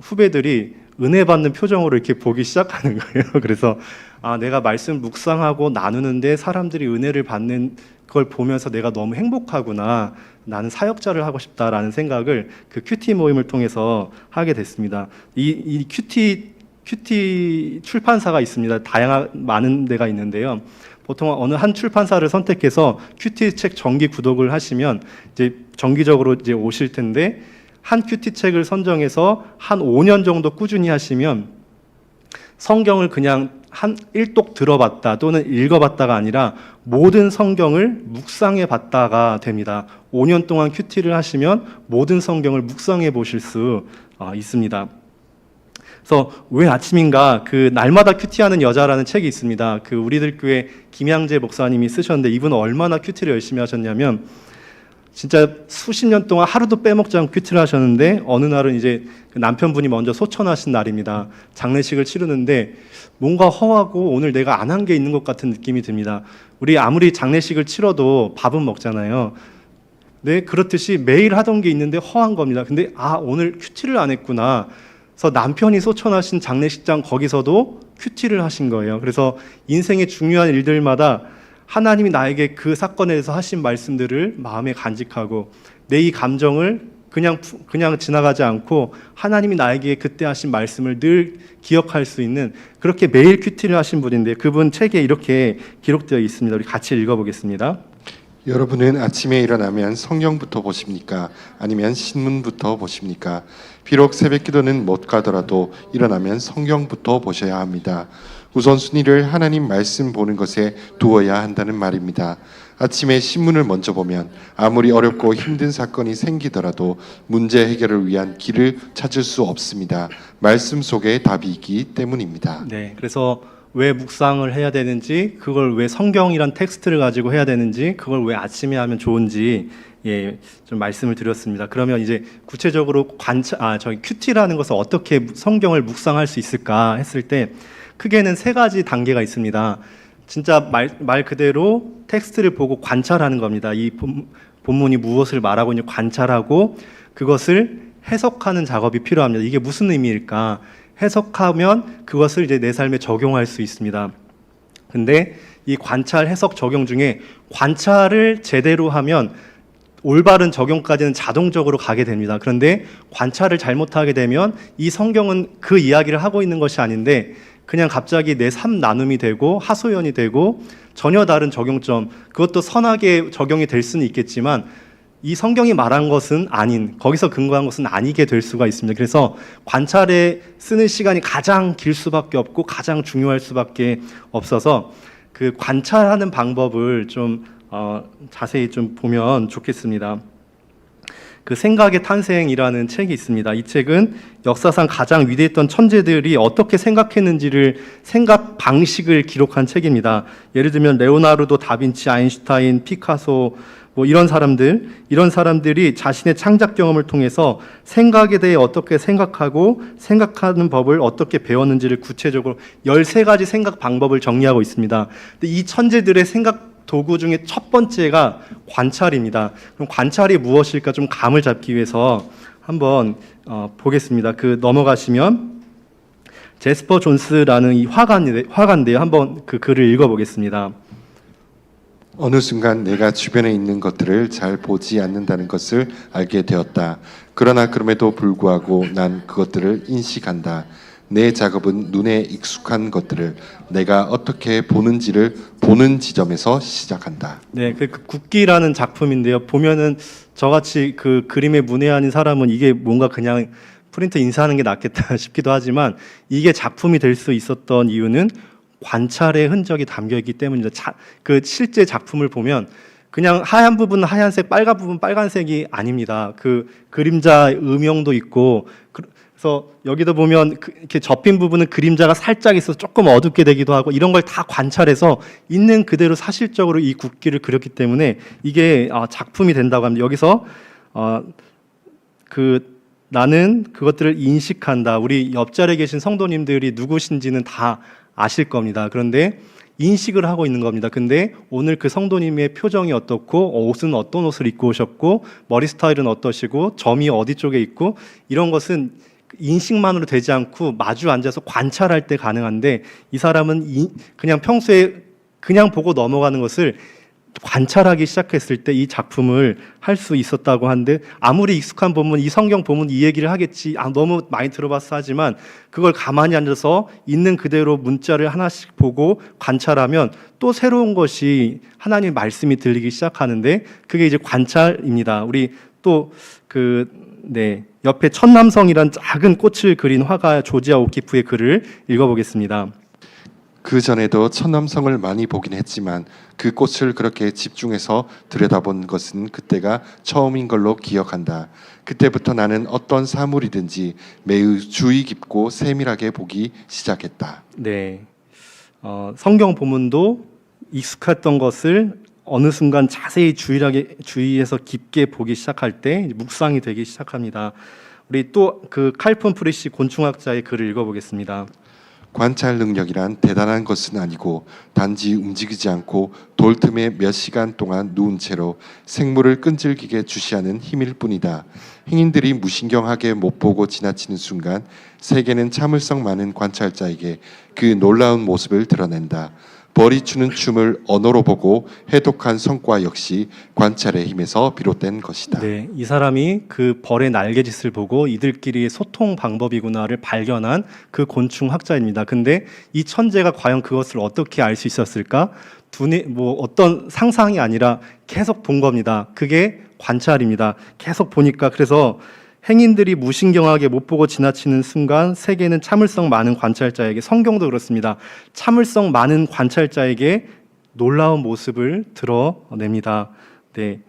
후배들이 은혜 받는 표정으로 이렇게 보기 시작하는 거예요. 그래서 내가 말씀 묵상하고 나누는데 사람들이 은혜를 받는 그걸 보면서 내가 너무 행복하구나, 나는 사역자를 하고 싶다라는 생각을 그 큐티 모임을 통해서 하게 됐습니다. 이 큐티 출판사가 있습니다. 많은 데가 있는데요. 보통 어느 한 출판사를 선택해서 큐티 책 정기 구독을 하시면 이제 정기적으로 이제 오실 텐데, 한 큐티 책을 선정해서 한 5년 정도 꾸준히 하시면 성경을 그냥 한 1독 들어봤다 또는 읽어봤다가 아니라 모든 성경을 묵상해 봤다가 됩니다. 5년 동안 큐티를 하시면 모든 성경을 묵상해 보실 수 있습니다. 그래서 왜 아침인가, 그 날마다 큐티하는 여자라는 책이 있습니다. 그 우리들 교회 김양재 목사님이 쓰셨는데, 이분은 얼마나 큐티를 열심히 하셨냐면 진짜 수십 년 동안 하루도 빼먹지 않고 큐티를 하셨는데, 어느 날은 이제 그 남편분이 먼저 소천하신 날입니다. 장례식을 치르는데 뭔가 허하고 오늘 내가 안 한 게 있는 것 같은 느낌이 듭니다. 우리 아무리 장례식을 치러도 밥은 먹잖아요. 네, 그렇듯이 매일 하던 게 있는데 허한 겁니다. 근데 오늘 큐티를 안 했구나. 그래서 남편이 소천하신 장례식장 거기서도 큐티를 하신 거예요. 그래서 인생의 중요한 일들마다 하나님이 나에게 그 사건에 대해서 하신 말씀들을 마음에 간직하고 내 이 감정을 그냥 지나가지 않고 하나님이 나에게 그때 하신 말씀을 늘 기억할 수 있는, 그렇게 매일 큐티를 하신 분인데 그분 책에 이렇게 기록되어 있습니다. 우리 같이 읽어보겠습니다. 여러분은 아침에 일어나면 성경부터 보십니까? 아니면 신문부터 보십니까? 비록 새벽기도는 못 가더라도 일어나면 성경부터 보셔야 합니다. 우선순위를 하나님 말씀 보는 것에 두어야 한다는 말입니다. 아침에 신문을 먼저 보면 아무리 어렵고 힘든 사건이 생기더라도 문제 해결을 위한 길을 찾을 수 없습니다. 말씀 속에 답이 있기 때문입니다. 네, 그래서 왜 묵상을 해야 되는지, 그걸 왜 성경이란 텍스트를 가지고 해야 되는지, 그걸 왜 아침에 하면 좋은지 좀 말씀을 드렸습니다. 그러면 이제 구체적으로 저희 큐티라는 것을 어떻게 성경을 묵상할 수 있을까 했을 때 크게는 세 가지 단계가 있습니다. 진짜 말 그대로 텍스트를 보고 관찰하는 겁니다. 이 본문이 무엇을 말하고 있는지 관찰하고 그것을 해석하는 작업이 필요합니다. 이게 무슨 의미일까? 해석하면 그것을 이제 내 삶에 적용할 수 있습니다. 근데 이 관찰, 해석, 적용 중에 관찰을 제대로 하면 올바른 적용까지는 자동적으로 가게 됩니다. 그런데 관찰을 잘못하게 되면 이 성경은 그 이야기를 하고 있는 것이 아닌데 그냥 갑자기 내 삶 나눔이 되고 하소연이 되고 전혀 다른 적용점, 그것도 선하게 적용이 될 수는 있겠지만 이 성경이 말한 것은 아닌, 거기서 근거한 것은 아니게 될 수가 있습니다. 그래서 관찰에 쓰는 시간이 가장 길 수밖에 없고 가장 중요할 수밖에 없어서 그 관찰하는 방법을 좀 자세히 좀 보면 좋겠습니다. 그 생각의 탄생이라는 책이 있습니다. 이 책은 역사상 가장 위대했던 천재들이 어떻게 생각했는지를 생각 방식을 기록한 책입니다. 예를 들면 레오나르도 다빈치, 아인슈타인, 피카소 이런 사람들이 자신의 창작 경험을 통해서 생각에 대해 어떻게 생각하고 생각하는 법을 어떻게 배웠는지를 구체적으로 13가지 생각 방법을 정리하고 있습니다. 근데 이 천재들의 생각 도구 중에 첫 번째가 관찰입니다. 그럼 관찰이 무엇일까 좀 감을 잡기 위해서 한번 보겠습니다. 넘어가시면 제스퍼 존스라는 이 화가인데요. 한번 그 글을 읽어보겠습니다. 어느 순간 내가 주변에 있는 것들을 잘 보지 않는다는 것을 알게 되었다. 그러나 그럼에도 불구하고 난 그것들을 인식한다. 내 작업은 눈에 익숙한 것들을 내가 어떻게 보는지를 보는 지점에서 시작한다. 네, 그 국기라는 작품인데요. 보면은 저같이 그 그림에 문외한인 사람은 이게 뭔가 그냥 프린트 인쇄하는 게 낫겠다 싶기도 하지만 이게 작품이 될 수 있었던 이유는 관찰의 흔적이 담겨 있기 때문입니다. 그 실제 작품을 보면 그냥 하얀 부분은 하얀색, 빨간 부분 빨간색이 아닙니다. 그 그림자 음영도 있고 그래서 여기도 보면 이렇게 접힌 부분은 그림자가 살짝 있어서 조금 어둡게 되기도 하고 이런 걸 다 관찰해서 있는 그대로 사실적으로 이 국기를 그렸기 때문에 이게 작품이 된다고 합니다. 여기서 나는 그것들을 인식한다. 우리 옆자리에 계신 성도님들이 누구신지는 다 아실 겁니다. 그런데 인식을 하고 있는 겁니다. 근데 오늘 그 성도님의 표정이 어떻고 옷은 어떤 옷을 입고 오셨고 머리 스타일은 어떠시고 점이 어디 쪽에 있고 이런 것은 인식만으로 되지 않고 마주 앉아서 관찰할 때 가능한데 이 사람은 그냥 평소에 그냥 보고 넘어가는 것을 관찰하기 시작했을 때 이 작품을 할 수 있었다고 하는데 아무리 익숙한 본문, 이 성경 본문 이 얘기를 하겠지, 너무 많이 들어봤어 하지만 그걸 가만히 앉아서 있는 그대로 문자를 하나씩 보고 관찰하면 또 새로운 것이 하나님의 말씀이 들리기 시작하는데 그게 이제 관찰입니다. 우리 또 옆에 천남성이란 작은 꽃을 그린 화가 조지아 오키프의 글을 읽어보겠습니다. 그 전에도 천남성을 많이 보긴 했지만 그 꽃을 그렇게 집중해서 들여다본 것은 그때가 처음인 걸로 기억한다. 그때부터 나는 어떤 사물이든지 매우 주의 깊고 세밀하게 보기 시작했다. 네, 성경 본문도 익숙했던 것을 어느 순간 자세히 주의해서 깊게 보기 시작할 때 묵상이 되기 시작합니다. 우리 또 그 칼픈 프리시 곤충학자의 글을 읽어보겠습니다. 관찰 능력이란 대단한 것은 아니고 단지 움직이지 않고 돌 틈에 몇 시간 동안 누운 채로 생물을 끈질기게 주시하는 힘일 뿐이다. 행인들이 무신경하게 못 보고 지나치는 순간 세계는 참을성 많은 관찰자에게 그 놀라운 모습을 드러낸다. 벌이 추는 춤을 언어로 보고 해독한 성과 역시 관찰의 힘에서 비롯된 것이다. 네, 이 사람이 그 벌의 날개짓을 보고 이들끼리의 소통 방법이구나를 발견한 그 곤충 학자입니다. 근데 이 천재가 과연 그것을 어떻게 알 수 있었을까? 어떤 상상이 아니라 계속 본 겁니다. 그게 관찰입니다. 계속 보니까 그래서 행인들이 무신경하게 못 보고 지나치는 순간 세계는 참을성 많은 관찰자에게, 성경도 그렇습니다. 참을성 많은 관찰자에게 놀라운 모습을 드러냅니다. 네,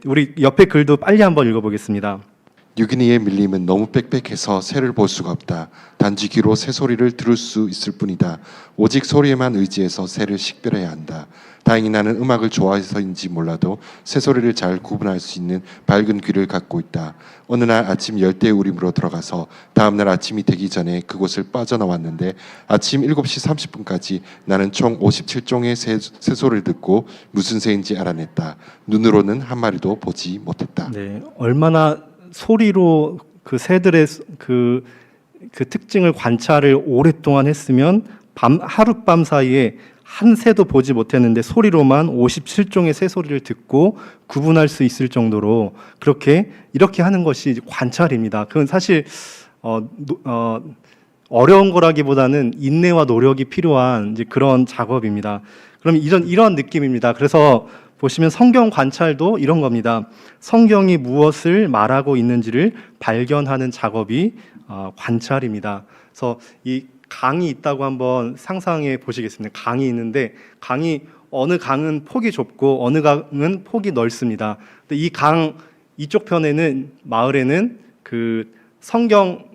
우리 옆에 글도 빨리 한번 읽어보겠습니다. 유기니의 밀림은 너무 빽빽해서 새를 볼 수가 없다. 단지 귀로 새 소리를 들을 수 있을 뿐이다. 오직 소리에만 의지해서 새를 식별해야 한다. 다행히 나는 음악을 좋아해서인지 몰라도 새 소리를 잘 구분할 수 있는 밝은 귀를 갖고 있다. 어느 날 아침 열대우림으로 들어가서 다음 날 아침이 되기 전에 그곳을 빠져나왔는데 아침 7시 30분까지 나는 총 57종의 새 소리를 듣고 무슨 새인지 알아냈다. 눈으로는 한 마리도 보지 못했다. 네, 얼마나 소리로 그 새들의 그 특징을 관찰을 오랫동안 했으면 하룻밤 사이에 한 새도 보지 못했는데 소리로만 57종의 새 소리를 듣고 구분할 수 있을 정도로 이렇게 하는 것이 관찰입니다. 그건 사실 어려운 거라기보다는 인내와 노력이 필요한 이제 그런 작업입니다. 그럼 이런 느낌입니다. 그래서 보시면 성경 관찰도 이런 겁니다. 성경이 무엇을 말하고 있는지를 발견하는 작업이 관찰입니다. 그래서 이 강이 있다고 한번 상상해 보시겠습니다. 강이 있는데 어느 강은 폭이 좁고 어느 강은 폭이 넓습니다. 근데 이 강 이쪽 편에는 마을에는 그 성경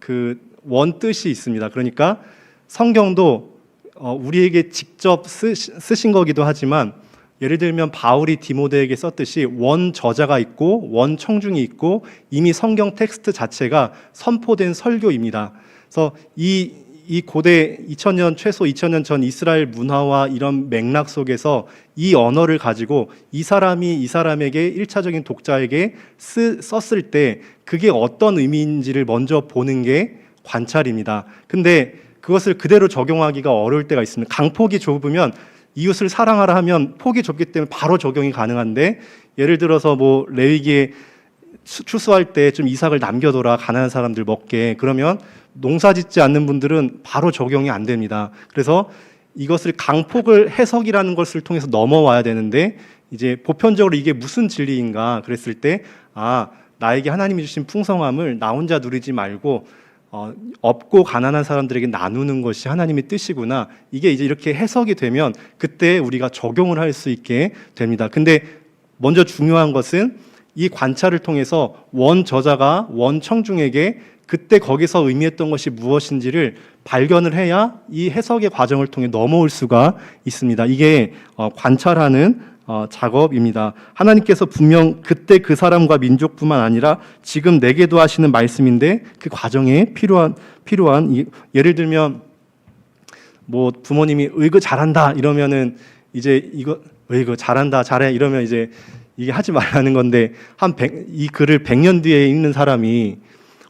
그 원뜻이 있습니다. 그러니까 성경도 우리에게 직접 쓰신 거기도 하지만 예를 들면 바울이 디모데에게 썼듯이 원 저자가 있고 원 청중이 있고 이미 성경 텍스트 자체가 선포된 설교입니다. 그래서 이 고대 최소 2000년 전 이스라엘 문화와 이런 맥락 속에서 이 언어를 가지고 이 사람에게 1차적인 독자에게 썼을 때 그게 어떤 의미인지를 먼저 보는 게 관찰입니다. 근데 그것을 그대로 적용하기가 어려울 때가 있습니다. 강폭이 좁으면 이웃을 사랑하라 하면 폭이 좁기 때문에 바로 적용이 가능한데 예를 들어서 레위기에 추수할 때 좀 이삭을 남겨둬라 가난한 사람들 먹게 그러면 농사 짓지 않는 분들은 바로 적용이 안 됩니다. 그래서 이것을 강폭을 해석이라는 것을 통해서 넘어와야 되는데 이제 보편적으로 이게 무슨 진리인가 그랬을 때 나에게 하나님이 주신 풍성함을 나 혼자 누리지 말고 없고 가난한 사람들에게 나누는 것이 하나님의 뜻이구나. 이게 이제 이렇게 해석이 되면 그때 우리가 적용을 할 수 있게 됩니다. 근데 먼저 중요한 것은 이 관찰을 통해서 원 저자가 원 청중에게 그때 거기서 의미했던 것이 무엇인지를 발견을 해야 이 해석의 과정을 통해 넘어올 수가 있습니다. 이게 관찰하는 작업입니다. 하나님께서 분명 그때 그 사람과 민족뿐만 아니라 지금 내게도 하시는 말씀인데 그 과정에 필요한 예를 들면 부모님이 이거 잘한다 이러면은 이제 이거 잘한다 잘해 이러면 이제 이게 하지 말라는 건데 이 글을 100년 뒤에 읽는 사람이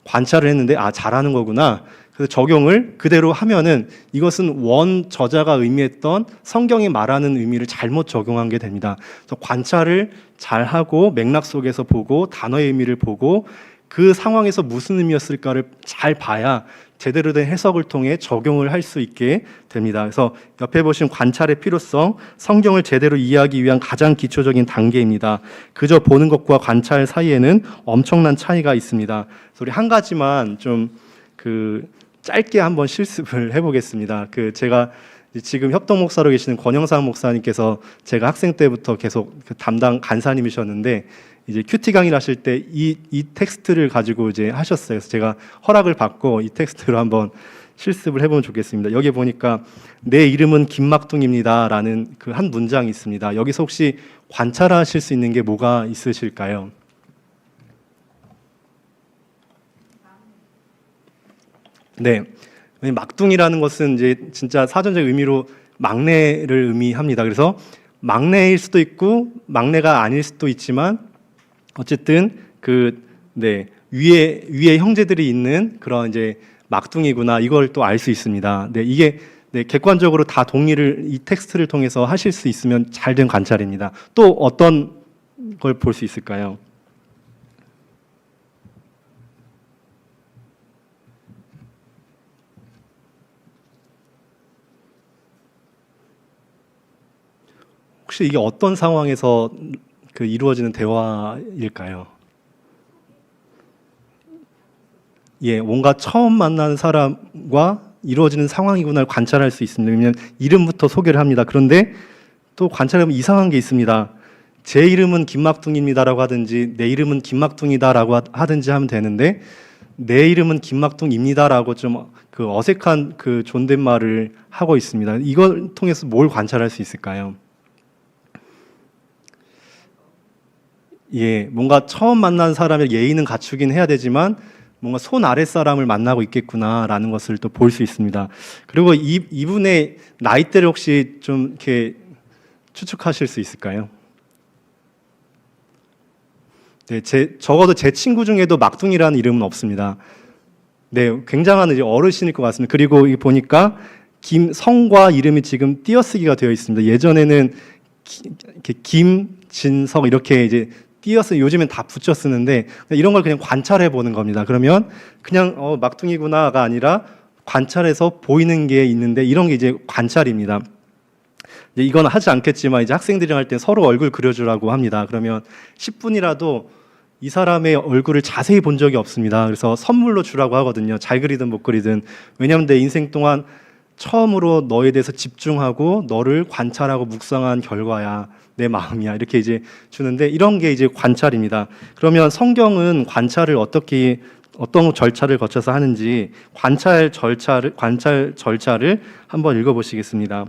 관찰을 했는데 잘하는 거구나. 그래서 적용을 그대로 하면은 이것은 원 저자가 의미했던 성경이 말하는 의미를 잘못 적용한 게 됩니다. 그래서 관찰을 잘 하고 맥락 속에서 보고 단어의 의미를 보고 그 상황에서 무슨 의미였을까를 잘 봐야 제대로 된 해석을 통해 적용을 할 수 있게 됩니다. 그래서 옆에 보신 관찰의 필요성, 성경을 제대로 이해하기 위한 가장 기초적인 단계입니다. 그저 보는 것과 관찰 사이에는 엄청난 차이가 있습니다. 그래서 우리 한 가지만 좀 짧게 한번 실습을 해보겠습니다. 제가 지금 협동 목사로 계시는 권영상 목사님께서 제가 학생 때부터 계속 담당 간사님이셨는데 이제 큐티 강의를 하실 때 이 텍스트를 가지고 이제 하셨어요. 그래서 제가 허락을 받고 이 텍스트로 한번 실습을 해보면 좋겠습니다. 여기 보니까 내 이름은 김막둥입니다라는 그 한 문장이 있습니다. 여기서 혹시 관찰하실 수 있는 게 뭐가 있으실까요? 네, 막둥이라는 것은 이제 진짜 사전적 의미로 막내를 의미합니다. 그래서 막내일 수도 있고 막내가 아닐 수도 있지만 어쨌든 위에 형제들이 있는 그런 이제 막둥이구나 이걸 또 알 수 있습니다. 네, 이게 네, 객관적으로 다 동의를 이 텍스트를 통해서 하실 수 있으면 잘된 관찰입니다. 또 어떤 걸 볼 수 있을까요? 혹시 이게 어떤 상황에서 그 이루어지는 대화일까요? 예, 뭔가 처음 만나는 사람과 이루어지는 상황이구나를 관찰할 수 있습니다. 왜냐하면 이름부터 소개를 합니다. 그런데 또 관찰하면 이상한 게 있습니다. 제 이름은 김막둥입니다라고 하든지 내 이름은 김막둥이다라고 하든지 하면 되는데 내 이름은 김막둥입니다라고 좀 그 어색한 그 존댓말을 하고 있습니다. 이걸 통해서 뭘 관찰할 수 있을까요? 예, 뭔가 처음 만난 사람의 예의는 갖추긴 해야 되지만 뭔가 손 아래 사람을 만나고 있겠구나라는 것을 또 볼 수 있습니다. 그리고 이분의 나이대를 혹시 좀 이렇게 추측하실 수 있을까요? 네, 적어도 제 친구 중에도 막둥이라는 이름은 없습니다. 네, 굉장한 이제 어르신일 것 같습니다. 그리고 이 보니까 성과 이름이 지금 띄어쓰기가 되어 있습니다. 예전에는 이렇게 김진석 이렇게 이제 띄어서 요즘엔 다 붙여 쓰는데 이런 걸 그냥 관찰해 보는 겁니다. 그러면 그냥 막둥이구나가 아니라 관찰해서 보이는 게 있는데 이런 게 이제 관찰입니다. 이제 이건 하지 않겠지만 이제 학생들이랑 할 때 서로 얼굴 그려주라고 합니다. 그러면 10분이라도 이 사람의 얼굴을 자세히 본 적이 없습니다. 그래서 선물로 주라고 하거든요. 잘 그리든 못 그리든. 왜냐하면 내 인생 동안 처음으로 너에 대해서 집중하고 너를 관찰하고 묵상한 결과야. 내 마음이야. 이렇게 이제 주는데 이런 게 이제 관찰입니다. 그러면 성경은 관찰을 어떤 절차를 거쳐서 하는지 관찰 절차를 한번 읽어보시겠습니다.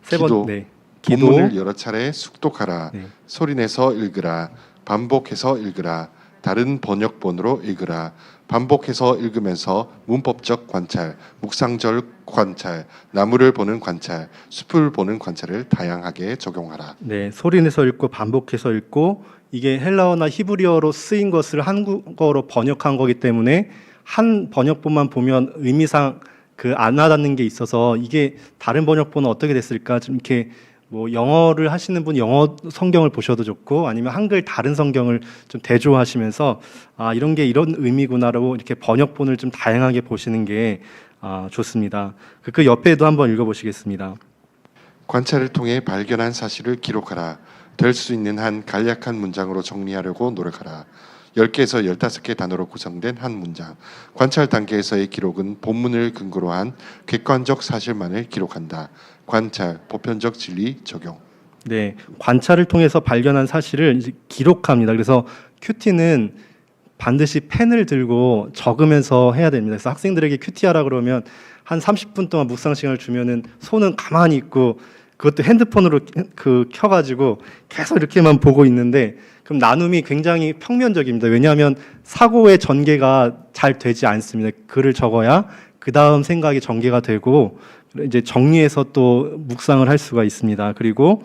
기도. 네. 본문을 여러 차례 숙독하라. 네. 소리내서 읽으라. 반복해서 읽으라. 다른 번역본으로 읽으라. 반복해서 읽으면서 문법적 관찰, 묵상적 관찰, 나무를 보는 관찰, 숲을 보는 관찰을 다양하게 적용하라. 네, 소리내서 읽고 반복해서 읽고 이게 헬라어나 히브리어로 쓰인 것을 한국어로 번역한 거기 때문에 한 번역본만 보면 의미상 그 안 와닿는 게 있어서 이게 다른 번역본은 어떻게 됐을까 좀 이렇게 뭐 영어를 하시는 분 영어 성경을 보셔도 좋고 아니면 한글 다른 성경을 좀 대조하시면서 아 이런 게 이런 의미구나라고 이렇게 번역본을 좀 다양하게 보시는 게 좋습니다. 그 옆에도 한번 읽어보시겠습니다. 관찰을 통해 발견한 사실을 기록하라. 될 수 있는 한 간략한 문장으로 정리하려고 노력하라. 10개에서 15개 단어로 구성된 한 문장. 관찰 단계에서의 기록은 본문을 근거로 한 객관적 사실만을 기록한다. 관찰, 보편적 진리 적용. 네, 관찰을 통해서 발견한 사실을 이제 기록합니다. 그래서 큐티는 반드시 펜을 들고 적으면서 해야 됩니다. 그래서 학생들에게 큐티하라 그러면 한 30분 동안 묵상 시간을 주면은 손은 가만히 있고 그것도 핸드폰으로 켜가지고 계속 이렇게만 보고 있는데 그럼 나눔이 굉장히 평면적입니다. 왜냐하면 사고의 전개가 잘 되지 않습니다. 글을 적어야 그 다음 생각이 전개가 되고 이제 정리해서 또 묵상을 할 수가 있습니다. 그리고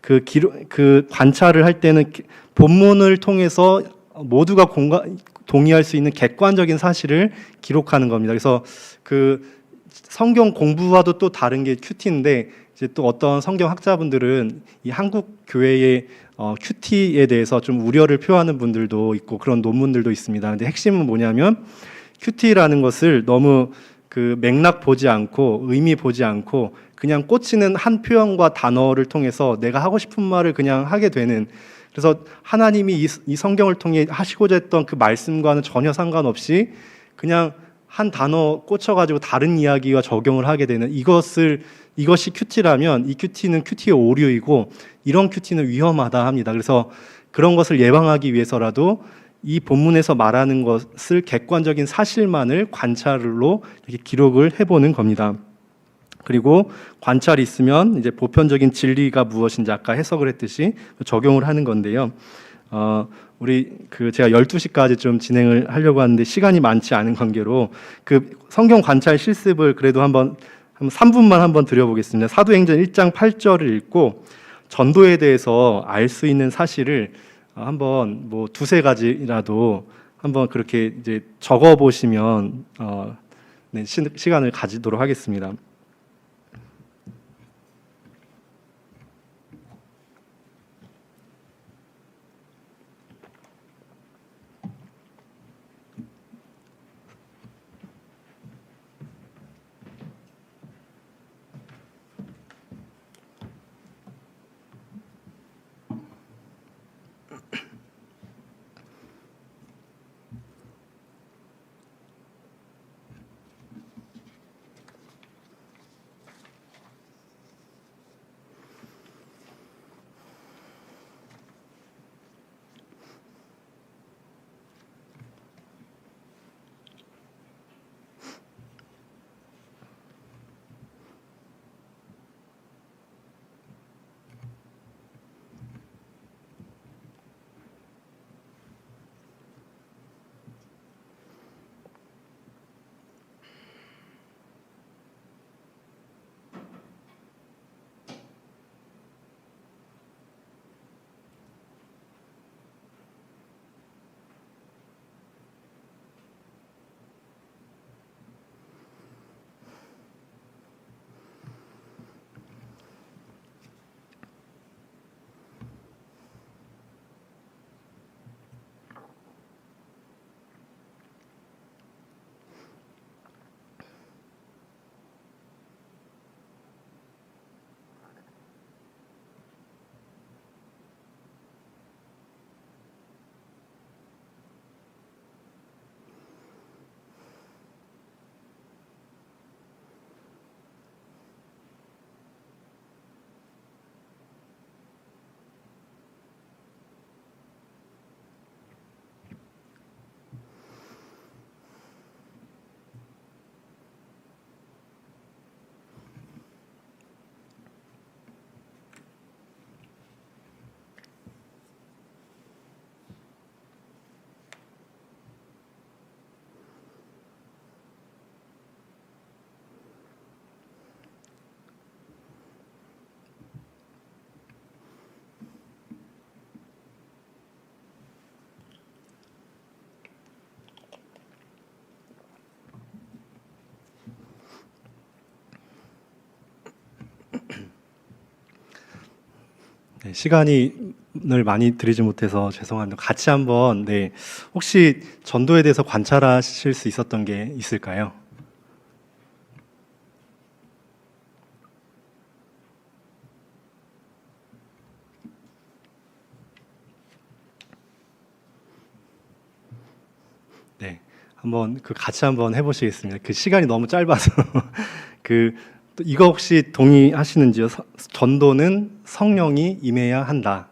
그 관찰을 할 때는 본문을 통해서 모두가 동의할 수 있는 객관적인 사실을 기록하는 겁니다. 그래서 그 성경 공부와도 또 다른 게 큐티인데 이제 또 어떤 성경 학자분들은 이 한국 교회의 큐티에 대해서 좀 우려를 표하는 분들도 있고 그런 논문들도 있습니다. 근데 핵심은 뭐냐면 큐티라는 것을 너무 그 맥락 보지 않고 의미 보지 않고 그냥 꽂히는 한 표현과 단어를 통해서 내가 하고 싶은 말을 그냥 하게 되는 그래서 하나님이 이 성경을 통해 하시고자 했던 그 말씀과는 전혀 상관없이 그냥 한 단어 꽂혀가지고 다른 이야기와 적용을 하게 되는 이것이 큐티라면 이 큐티는 큐티의 오류이고 이런 큐티는 위험하다 합니다. 그래서 그런 것을 예방하기 위해서라도 이 본문에서 말하는 것을 객관적인 사실만을 관찰로 이렇게 기록을 해보는 겁니다. 그리고 관찰이 있으면 이제 보편적인 진리가 무엇인지 아까 해석을 했듯이 적용을 하는 건데요. 우리 제가 12시까지 좀 진행을 하려고 하는데 시간이 많지 않은 관계로 그 성경 관찰 실습을 그래도 한번 3분만 한번 드려보겠습니다. 사도행전 1장 8절을 읽고 전도에 대해서 알 수 있는 사실을 한번 뭐 2-3가지라도 한번 그렇게 이제 적어 보시면 네, 시간을 가지도록 하겠습니다. 네, 시간을 많이 드리지 못해서 죄송합니다. 같이 한번 네, 혹시 전도에 대해서 관찰하실 수 있었던 게 있을까요? 네, 한번 같이 한번 해보시겠습니다. 그 시간이 너무 짧아서 또 이거 혹시 동의하시는지요? 전도는 성령이 임해야 한다.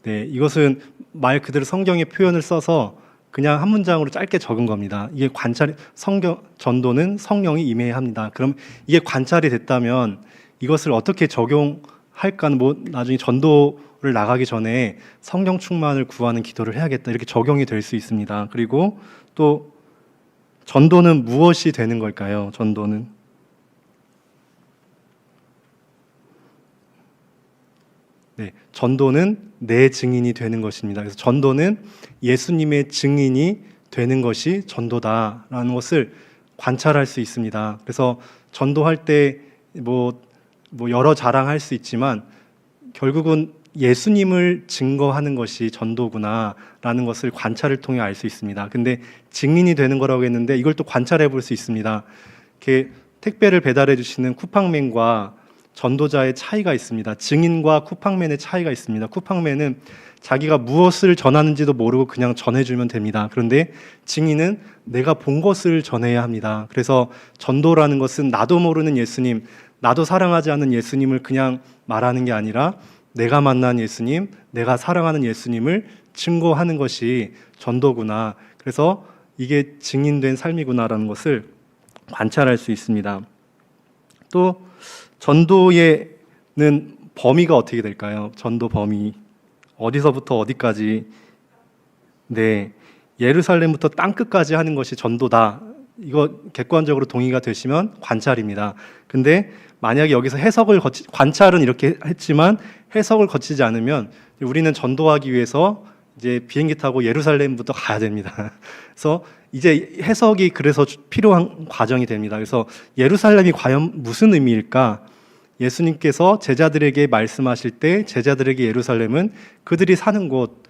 네, 이것은 말 그대로 성경의 표현을 써서 그냥 한 문장으로 짧게 적은 겁니다. 이게 전도는 성령이 임해야 합니다. 그럼 이게 관찰이 됐다면 이것을 어떻게 적용할까는 나중에 전도를 나가기 전에 성령 충만을 구하는 기도를 해야겠다. 이렇게 적용이 될 수 있습니다. 그리고 또 전도는 무엇이 되는 걸까요? 전도는 네, 전도는 내 증인이 되는 것입니다. 그래서 전도는 예수님의 증인이 되는 것이 전도다라는 것을 관찰할 수 있습니다. 그래서 전도할 때 여러 자랑할 수 있지만 결국은 예수님을 증거하는 것이 전도구나라는 것을 관찰을 통해 알 수 있습니다. 근데 증인이 되는 거라고 했는데 이걸 또 관찰해 볼 수 있습니다. 이렇게 택배를 배달해 주시는 쿠팡맨과 전도자의 차이가 있습니다. 증인과 쿠팡맨의 차이가 있습니다. 쿠팡맨은 자기가 무엇을 전하는지도 모르고 그냥 전해주면 됩니다. 그런데 증인은 내가 본 것을 전해야 합니다. 그래서 전도라는 것은 나도 모르는 예수님, 나도 사랑하지 않는 예수님을 그냥 말하는 게 아니라 내가 만난 예수님, 내가 사랑하는 예수님을 증거하는 것이 전도구나. 그래서 이게 증인된 삶이구나라는 것을 관찰할 수 있습니다. 또 전도에는 범위가 어떻게 될까요? 전도 범위 어디서부터 어디까지? 네, 예루살렘부터 땅끝까지 하는 것이 전도다. 이거 객관적으로 동의가 되시면 관찰입니다. 근데 만약에 여기서 관찰은 이렇게 했지만 해석을 거치지 않으면 우리는 전도하기 위해서 이제 비행기 타고 예루살렘부터 가야 됩니다. 그래서 이제 해석이 그래서 필요한 과정이 됩니다. 그래서 예루살렘이 과연 무슨 의미일까? 예수님께서 제자들에게 말씀하실 때 제자들에게 예루살렘은 그들이 사는 곳,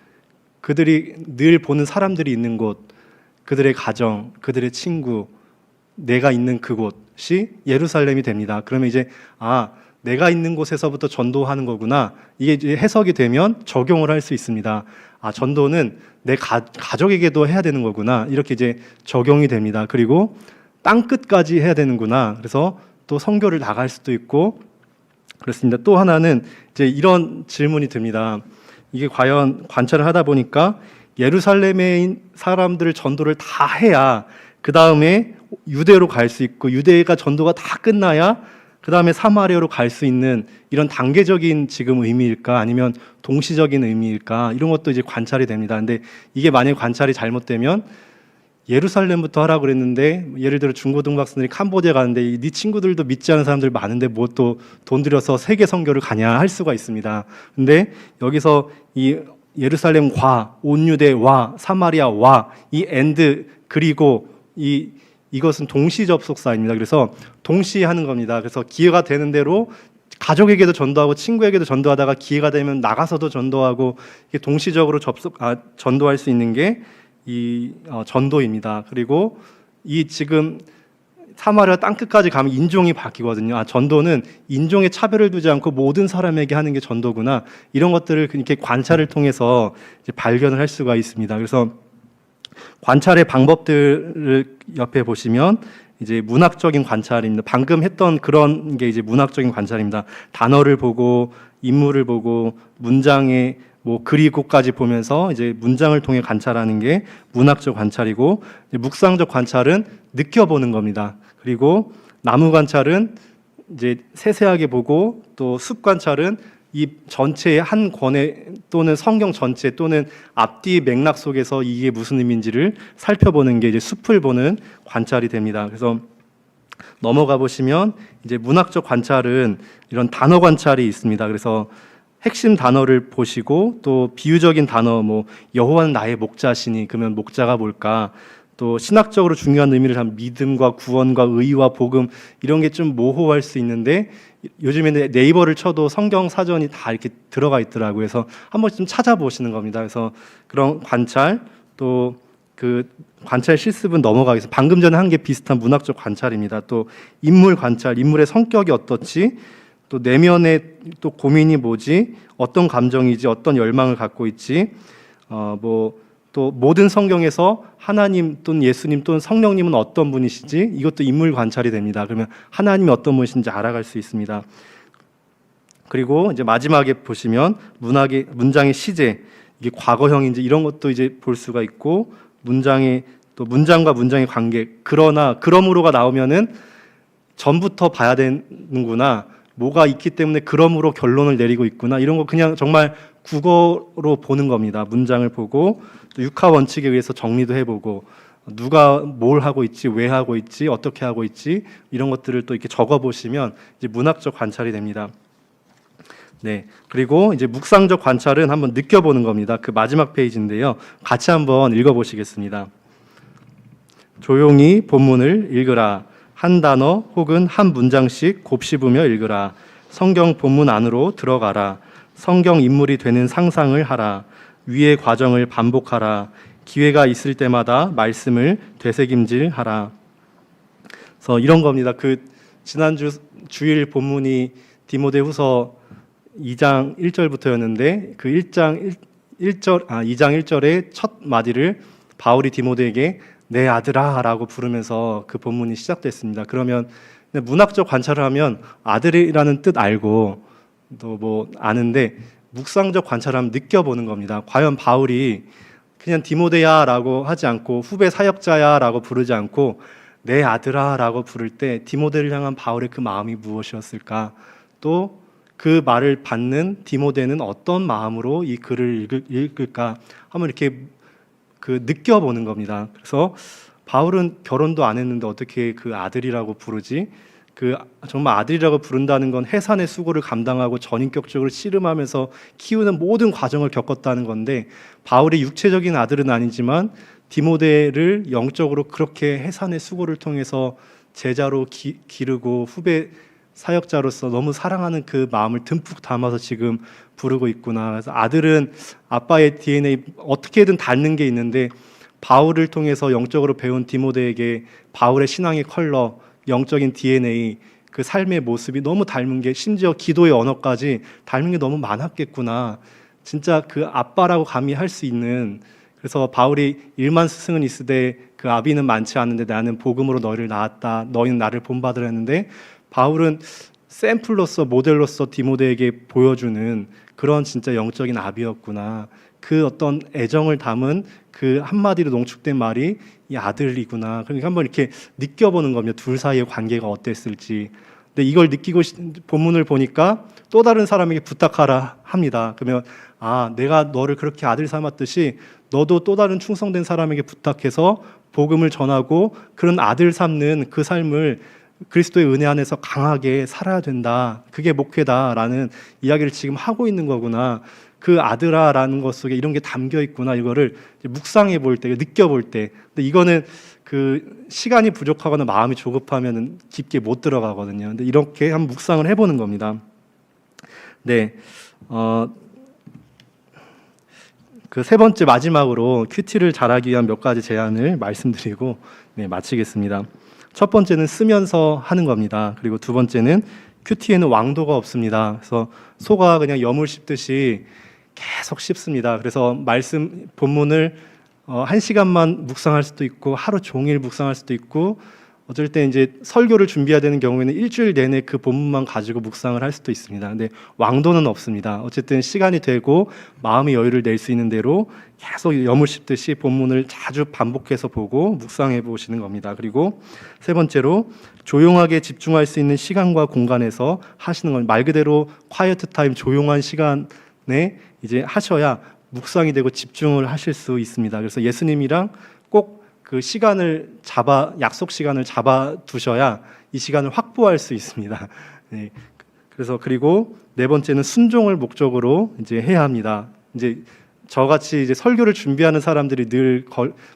그들이 늘 보는 사람들이 있는 곳, 그들의 가정, 그들의 친구, 내가 있는 그곳이 예루살렘이 됩니다. 그러면 이제 내가 있는 곳에서부터 전도하는 거구나. 이게 이제 해석이 되면 적용을 할 수 있습니다. 전도는 내 가족에게도 해야 되는 거구나. 이렇게 이제 적용이 됩니다. 그리고 땅 끝까지 해야 되는구나. 그래서 또 선교를 나갈 수도 있고 그렇습니다. 또 하나는 이제 이런 질문이 듭니다. 이게 과연 관찰을 하다 보니까 예루살렘에 있는 사람들 전도를 다 해야 그 다음에 유대로 갈 수 있고 유대가 전도가 다 끝나야 그 다음에 사마리아로 갈 수 있는 이런 단계적인 지금 의미일까 아니면 동시적인 의미일까 이런 것도 이제 관찰이 됩니다. 근데 이게 만약 관찰이 잘못되면 예루살렘부터 하라고 그랬는데 예를 들어 중고등학생들이 캄보디아 가는데 네 친구들도 믿지 않는 사람들 많은데 뭐 또 돈 들여서 세계 선교를 가냐 할 수가 있습니다. 근데 여기서 이 예루살렘과 온유대와 사마리아와 이 엔드 그리고 이것은 동시 접속사입니다. 그래서 동시에 하는 겁니다. 그래서 기회가 되는 대로 가족에게도 전도하고 친구에게도 전도하다가 기회가 되면 나가서도 전도하고 이게 동시적으로 전도할 수 있는 게 이 전도입니다. 그리고 이 지금 사마리아 땅 끝까지 가면 인종이 바뀌거든요. 전도는 인종의 차별을 두지 않고 모든 사람에게 하는 게 전도구나. 이런 것들을 이렇게 관찰을 통해서 이제 발견을 할 수가 있습니다. 그래서 관찰의 방법들을 옆에 보시면 이제 문학적인 관찰입니다. 방금 했던 그런 게 이제 문학적인 관찰입니다. 단어를 보고 인물을 보고 문장의 그리고까지 보면서 이제 문장을 통해 관찰하는 게 문학적 관찰이고 묵상적 관찰은 느껴보는 겁니다. 그리고 나무 관찰은 이제 세세하게 보고 또 숲 관찰은 이 전체의 한 권의 또는 성경 전체 또는 앞뒤 맥락 속에서 이게 무슨 의미인지를 살펴보는 게 이제 숲을 보는 관찰이 됩니다. 그래서 넘어가 보시면 이제 문학적 관찰은 이런 단어 관찰이 있습니다. 그래서 핵심 단어를 보시고 또 비유적인 단어 여호와는 나의 목자시니 그러면 목자가 뭘까? 또 신학적으로 중요한 의미를 한 믿음과 구원과 의와 복음 이런 게 좀 모호할 수 있는데 요즘에는 네이버를 쳐도 성경 사전이 다 이렇게 들어가 있더라고요. 그래서 한 번씩 좀 찾아보시는 겁니다. 그래서 그런 관찰 또 그 관찰 실습은 넘어가겠습니다. 방금 전에 한 게 비슷한 문학적 관찰입니다. 또 인물 관찰, 인물의 성격이 어떻지? 또 내면의 또 고민이 뭐지? 어떤 감정이지? 어떤 열망을 갖고 있지? 또 모든 성경에서 하나님 또는 예수님 또는 성령님은 어떤 분이시지? 이것도 인물 관찰이 됩니다. 그러면 하나님이 어떤 분이신지 알아갈 수 있습니다. 그리고 이제 마지막에 보시면 문장의 시제, 이게 과거형인지 이런 것도 이제 볼 수가 있고 또 문장과 문장의 관계. 그러므로가 나오면은 전부터 봐야 되는구나. 뭐가 있기 때문에 그러므로 결론을 내리고 있구나. 이런 거 그냥 정말 국어로 보는 겁니다. 문장을 보고 또 육하 원칙에 의해서 정리도 해보고 누가 뭘 하고 있지, 왜 하고 있지, 어떻게 하고 있지 이런 것들을 또 이렇게 적어보시면 이제 문학적 관찰이 됩니다. 네, 그리고 이제 묵상적 관찰은 한번 느껴보는 겁니다. 그 마지막 페이지인데요. 같이 한번 읽어보시겠습니다. 조용히 본문을 읽으라. 한 단어 혹은 한 문장씩 곱씹으며 읽으라. 성경 본문 안으로 들어가라. 성경 인물이 되는 상상을 하라. 위의 과정을 반복하라. 기회가 있을 때마다 말씀을 되새김질하라. 그래서 이런 겁니다. 그 지난주 주일 본문이 디모데후서 2장 1절부터였는데 그 2장 1절의 첫 마디를 바울이 디모데에게 내 아들아라고 부르면서 그 본문이 시작됐습니다. 그러면 문학적 관찰을 하면 아들이라는 뜻 알고 또 아는데 묵상적 관찰하면 느껴보는 겁니다. 과연 바울이 그냥 디모데야라고 하지 않고 후배 사역자야라고 부르지 않고 내 아들아라고 부를 때 디모데를 향한 바울의 그 마음이 무엇이었을까? 또 그 말을 받는 디모데는 어떤 마음으로 이 글을 읽을까? 한번 이렇게 느껴보는 겁니다. 그래서 바울은 결혼도 안 했는데 어떻게 그 아들이라고 부르지? 그 정말 아들이라고 부른다는 건 해산의 수고를 감당하고 전인격적으로 씨름하면서 키우는 모든 과정을 겪었다는 건데, 바울의 육체적인 아들은 아니지만 디모데를 영적으로 그렇게 해산의 수고를 통해서 제자로 기르고 후배 사역자로서 너무 사랑하는 그 마음을 듬뿍 담아서 지금 부르고 있구나. 그래서 아들은 아빠의 DNA 어떻게든 닮는 게 있는데, 바울을 통해서 영적으로 배운 디모데에게 바울의 신앙의 컬러, 영적인 DNA, 그 삶의 모습이 너무 닮은 게, 심지어 기도의 언어까지 닮은 게 너무 많았겠구나. 진짜 그 아빠라고 감히 할 수 있는. 그래서 바울이 일만 스승은 있으되 그 아비는 많지 않은데 나는 복음으로 너희를 낳았다. 너희는 나를 본받으라 했는데, 바울은 샘플로서 모델로서 디모데에게 보여주는 그런 진짜 영적인 아비였구나. 그 어떤 애정을 담은 그 한마디로 농축된 말이 이 아들이구나. 그러니까 한번 이렇게 느껴보는 겁니다. 둘 사이의 관계가 어땠을지. 근데 이걸 느끼고 본문을 보니까 또 다른 사람에게 부탁하라 합니다. 그러면 내가 너를 그렇게 아들 삼았듯이 너도 또 다른 충성된 사람에게 부탁해서 복음을 전하고 그런 아들 삼는 그 삶을 그리스도의 은혜 안에서 강하게 살아야 된다. 그게 목회다라는 이야기를 지금 하고 있는 거구나. 그 아들아라는 것 속에 이런 게 담겨 있구나. 이거를 묵상해 볼 때, 느껴볼 때. 근데 이거는 그 시간이 부족하거나 마음이 조급하면 깊게 못 들어가거든요. 근데 이렇게 한번 묵상을 해보는 겁니다. 네, 그 세 번째 마지막으로 큐티를 잘하기 위한 몇 가지 제안을 말씀드리고 마치겠습니다. 첫 번째는 쓰면서 하는 겁니다. 그리고 두 번째는 큐티에는 왕도가 없습니다. 그래서 소가 그냥 여물 씹듯이 계속 씹습니다. 그래서 말씀 본문을 1시간만 묵상할 수도 있고 하루 종일 묵상할 수도 있고, 어쩔 때 이제 설교를 준비해야 되는 경우에는 일주일 내내 그 본문만 가지고 묵상을 할 수도 있습니다. 근데 왕도는 없습니다. 어쨌든 시간이 되고 마음의 여유를 낼 수 있는 대로 계속 여물 씹듯이 본문을 자주 반복해서 보고 묵상해 보시는 겁니다. 그리고 세 번째로 조용하게 집중할 수 있는 시간과 공간에서 하시는 건, 말 그대로 콰이어트 타임, 조용한 시간에 이제 하셔야 묵상이 되고 집중을 하실 수 있습니다. 그래서 예수님이랑 꼭 그 시간을 약속 시간을 잡아 두셔야 이 시간을 확보할 수 있습니다. 네. 그래서 그리고 네 번째는 순종을 목적으로 이제 해야 합니다. 이제 저같이 이제 설교를 준비하는 사람들이 늘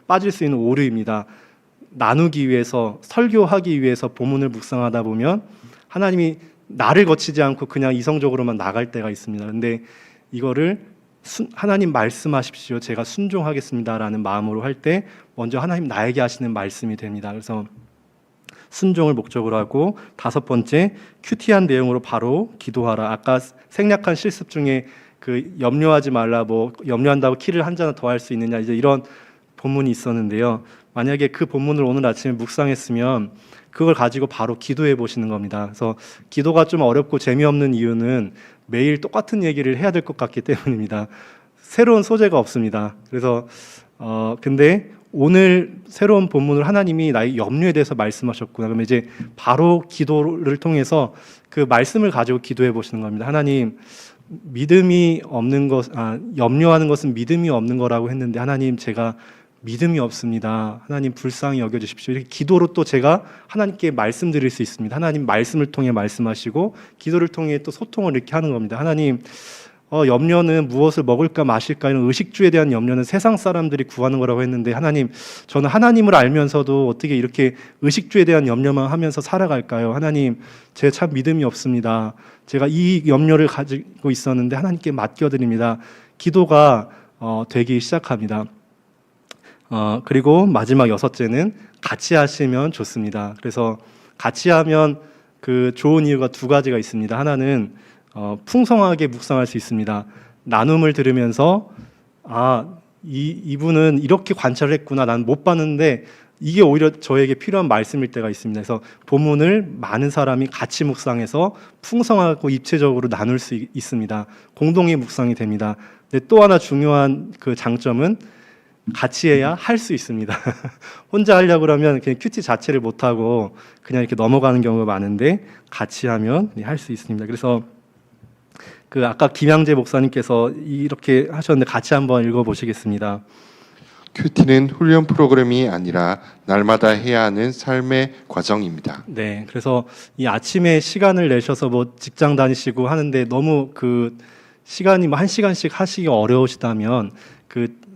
빠질 수 있는 오류입니다. 나누기 위해서, 설교하기 위해서 본문을 묵상하다 보면 하나님이 나를 거치지 않고 그냥 이성적으로만 나갈 때가 있습니다. 근데 이거를 하나님 말씀하십시오, 제가 순종하겠습니다라는 마음으로 할 때 먼저 하나님 나에게 하시는 말씀이 됩니다. 그래서 순종을 목적으로 하고, 다섯 번째 큐티한 내용으로 바로 기도하라. 아까 생략한 실습 중에 그 염려하지 말라, 뭐 염려한다고 키를 한 잔 더 할 수 있느냐, 이제 이런 본문이 있었는데요. 만약에 그 본문을 오늘 아침에 묵상했으면 그걸 가지고 바로 기도해 보시는 겁니다. 그래서 기도가 좀 어렵고 재미없는 이유는 매일 똑같은 얘기를 해야 될 것 같기 때문입니다. 새로운 소재가 없습니다. 그래서 근데 오늘 새로운 본문을 하나님이 나의 염려에 대해서 말씀하셨구나. 그러면 이제 바로 기도를 통해서 그 말씀을 가지고 기도해 보시는 겁니다. 하나님, 믿음이 없는 것, 염려하는 것은 믿음이 없는 거라고 했는데 하나님, 제가 믿음이 없습니다. 하나님 불쌍히 여겨주십시오. 이렇게 기도로 또 제가 하나님께 말씀드릴 수 있습니다. 하나님 말씀을 통해 말씀하시고 기도를 통해 또 소통을 이렇게 하는 겁니다. 하나님, 염려는 무엇을 먹을까 마실까, 이런 의식주에 대한 염려는 세상 사람들이 구하는 거라고 했는데 하나님, 저는 하나님을 알면서도 어떻게 이렇게 의식주에 대한 염려만 하면서 살아갈까요? 하나님, 제가 참 믿음이 없습니다. 제가 이 염려를 가지고 있었는데 하나님께 맡겨드립니다. 기도가 되기 시작합니다. 그리고 마지막 여섯째는 같이 하시면 좋습니다. 그래서 같이 하면 그 좋은 이유가 두 가지가 있습니다. 하나는 풍성하게 묵상할 수 있습니다. 나눔을 들으면서 이분은 이렇게 관찰을 했구나, 난 못 봤는데 이게 오히려 저에게 필요한 말씀일 때가 있습니다. 그래서 본문을 많은 사람이 같이 묵상해서 풍성하고 입체적으로 나눌 수 있습니다. 공동의 묵상이 됩니다. 근데 또 하나 중요한 그 장점은 같이 해야 할 수 있습니다. 혼자 하려고 그러면 그냥 큐티 자체를 못하고 그냥 이렇게 넘어가는 경우가 많은데 같이 하면 할 수 있습니다. 그래서 그 아까 김양재 목사님께서 이렇게 하셨는데 같이 한번 읽어보시겠습니다. 큐티는 훈련 프로그램이 아니라 날마다 해야 하는 삶의 과정입니다. 네, 그래서 이 아침에 시간을 내셔서 뭐 직장 다니시고 하는데 너무 그 시간이 뭐 1시간씩 하시기 어려우시다면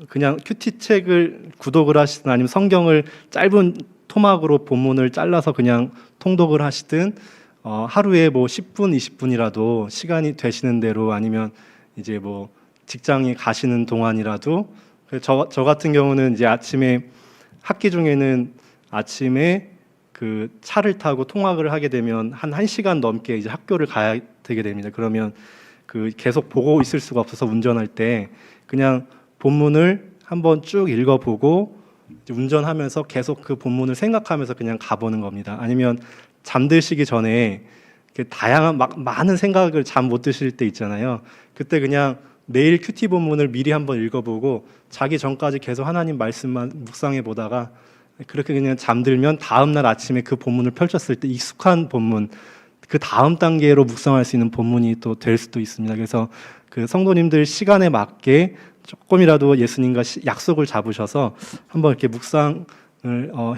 그냥 큐티 책을 구독을 하시든 아니면 성경을 짧은 토막으로 본문을 잘라서 그냥 통독을 하시든 하루에 뭐 10분, 20분이라도 시간이 되시는 대로 아니면 이제 뭐 직장에 가시는 동안이라도 저 같은 경우는 이제 아침에 학기 중에는 아침에 그 차를 타고 통학을 하게 되면 한 1시간 넘게 이제 학교를 가야 되게 됩니다. 그러면 그 계속 보고 있을 수가 없어서 운전할 때 그냥 본문을 한번 쭉 읽어보고 이제 운전하면서 계속 그 본문을 생각하면서 그냥 가보는 겁니다. 아니면 잠드시기 전에 이렇게 다양한 많은 생각을 잠 못 드실 때 있잖아요. 그때 그냥 내일 큐티 본문을 미리 한번 읽어보고 자기 전까지 계속 하나님 말씀만 묵상해 보다가 그렇게 그냥 잠들면 다음 날 아침에 그 본문을 펼쳤을 때 익숙한 본문, 그 다음 단계로 묵상할 수 있는 본문이 또 될 수도 있습니다. 그래서 그 성도님들 시간에 맞게 조금이라도 예수님과 약속을 잡으셔서 한번 이렇게 묵상을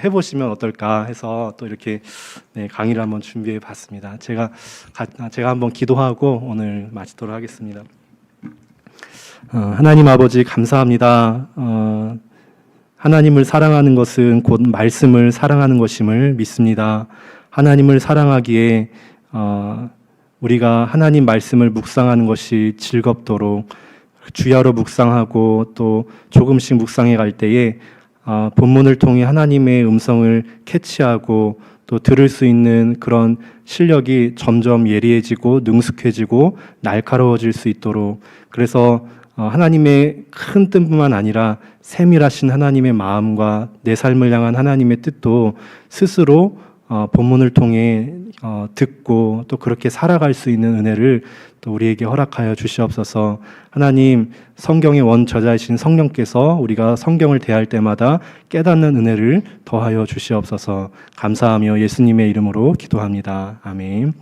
해보시면 어떨까 해서 또 이렇게 강의를 한번 준비해 봤습니다. 제가 한번 기도하고 오늘 마치도록 하겠습니다. 하나님 아버지 감사합니다. 하나님을 사랑하는 것은 곧 말씀을 사랑하는 것임을 믿습니다. 하나님을 사랑하기에 우리가 하나님 말씀을 묵상하는 것이 즐겁도록 주야로 묵상하고 또 조금씩 묵상해 갈 때에 본문을 통해 하나님의 음성을 캐치하고 또 들을 수 있는 그런 실력이 점점 예리해지고 능숙해지고 날카로워질 수 있도록 그래서 하나님의 큰 뜻뿐만 아니라 세밀하신 하나님의 마음과 내 삶을 향한 하나님의 뜻도 스스로 본문을 통해 듣고 또 그렇게 살아갈 수 있는 은혜를 또 우리에게 허락하여 주시옵소서. 하나님 성경의 원저자이신 성령께서 우리가 성경을 대할 때마다 깨닫는 은혜를 더하여 주시옵소서. 감사하며 예수님의 이름으로 기도합니다. 아멘.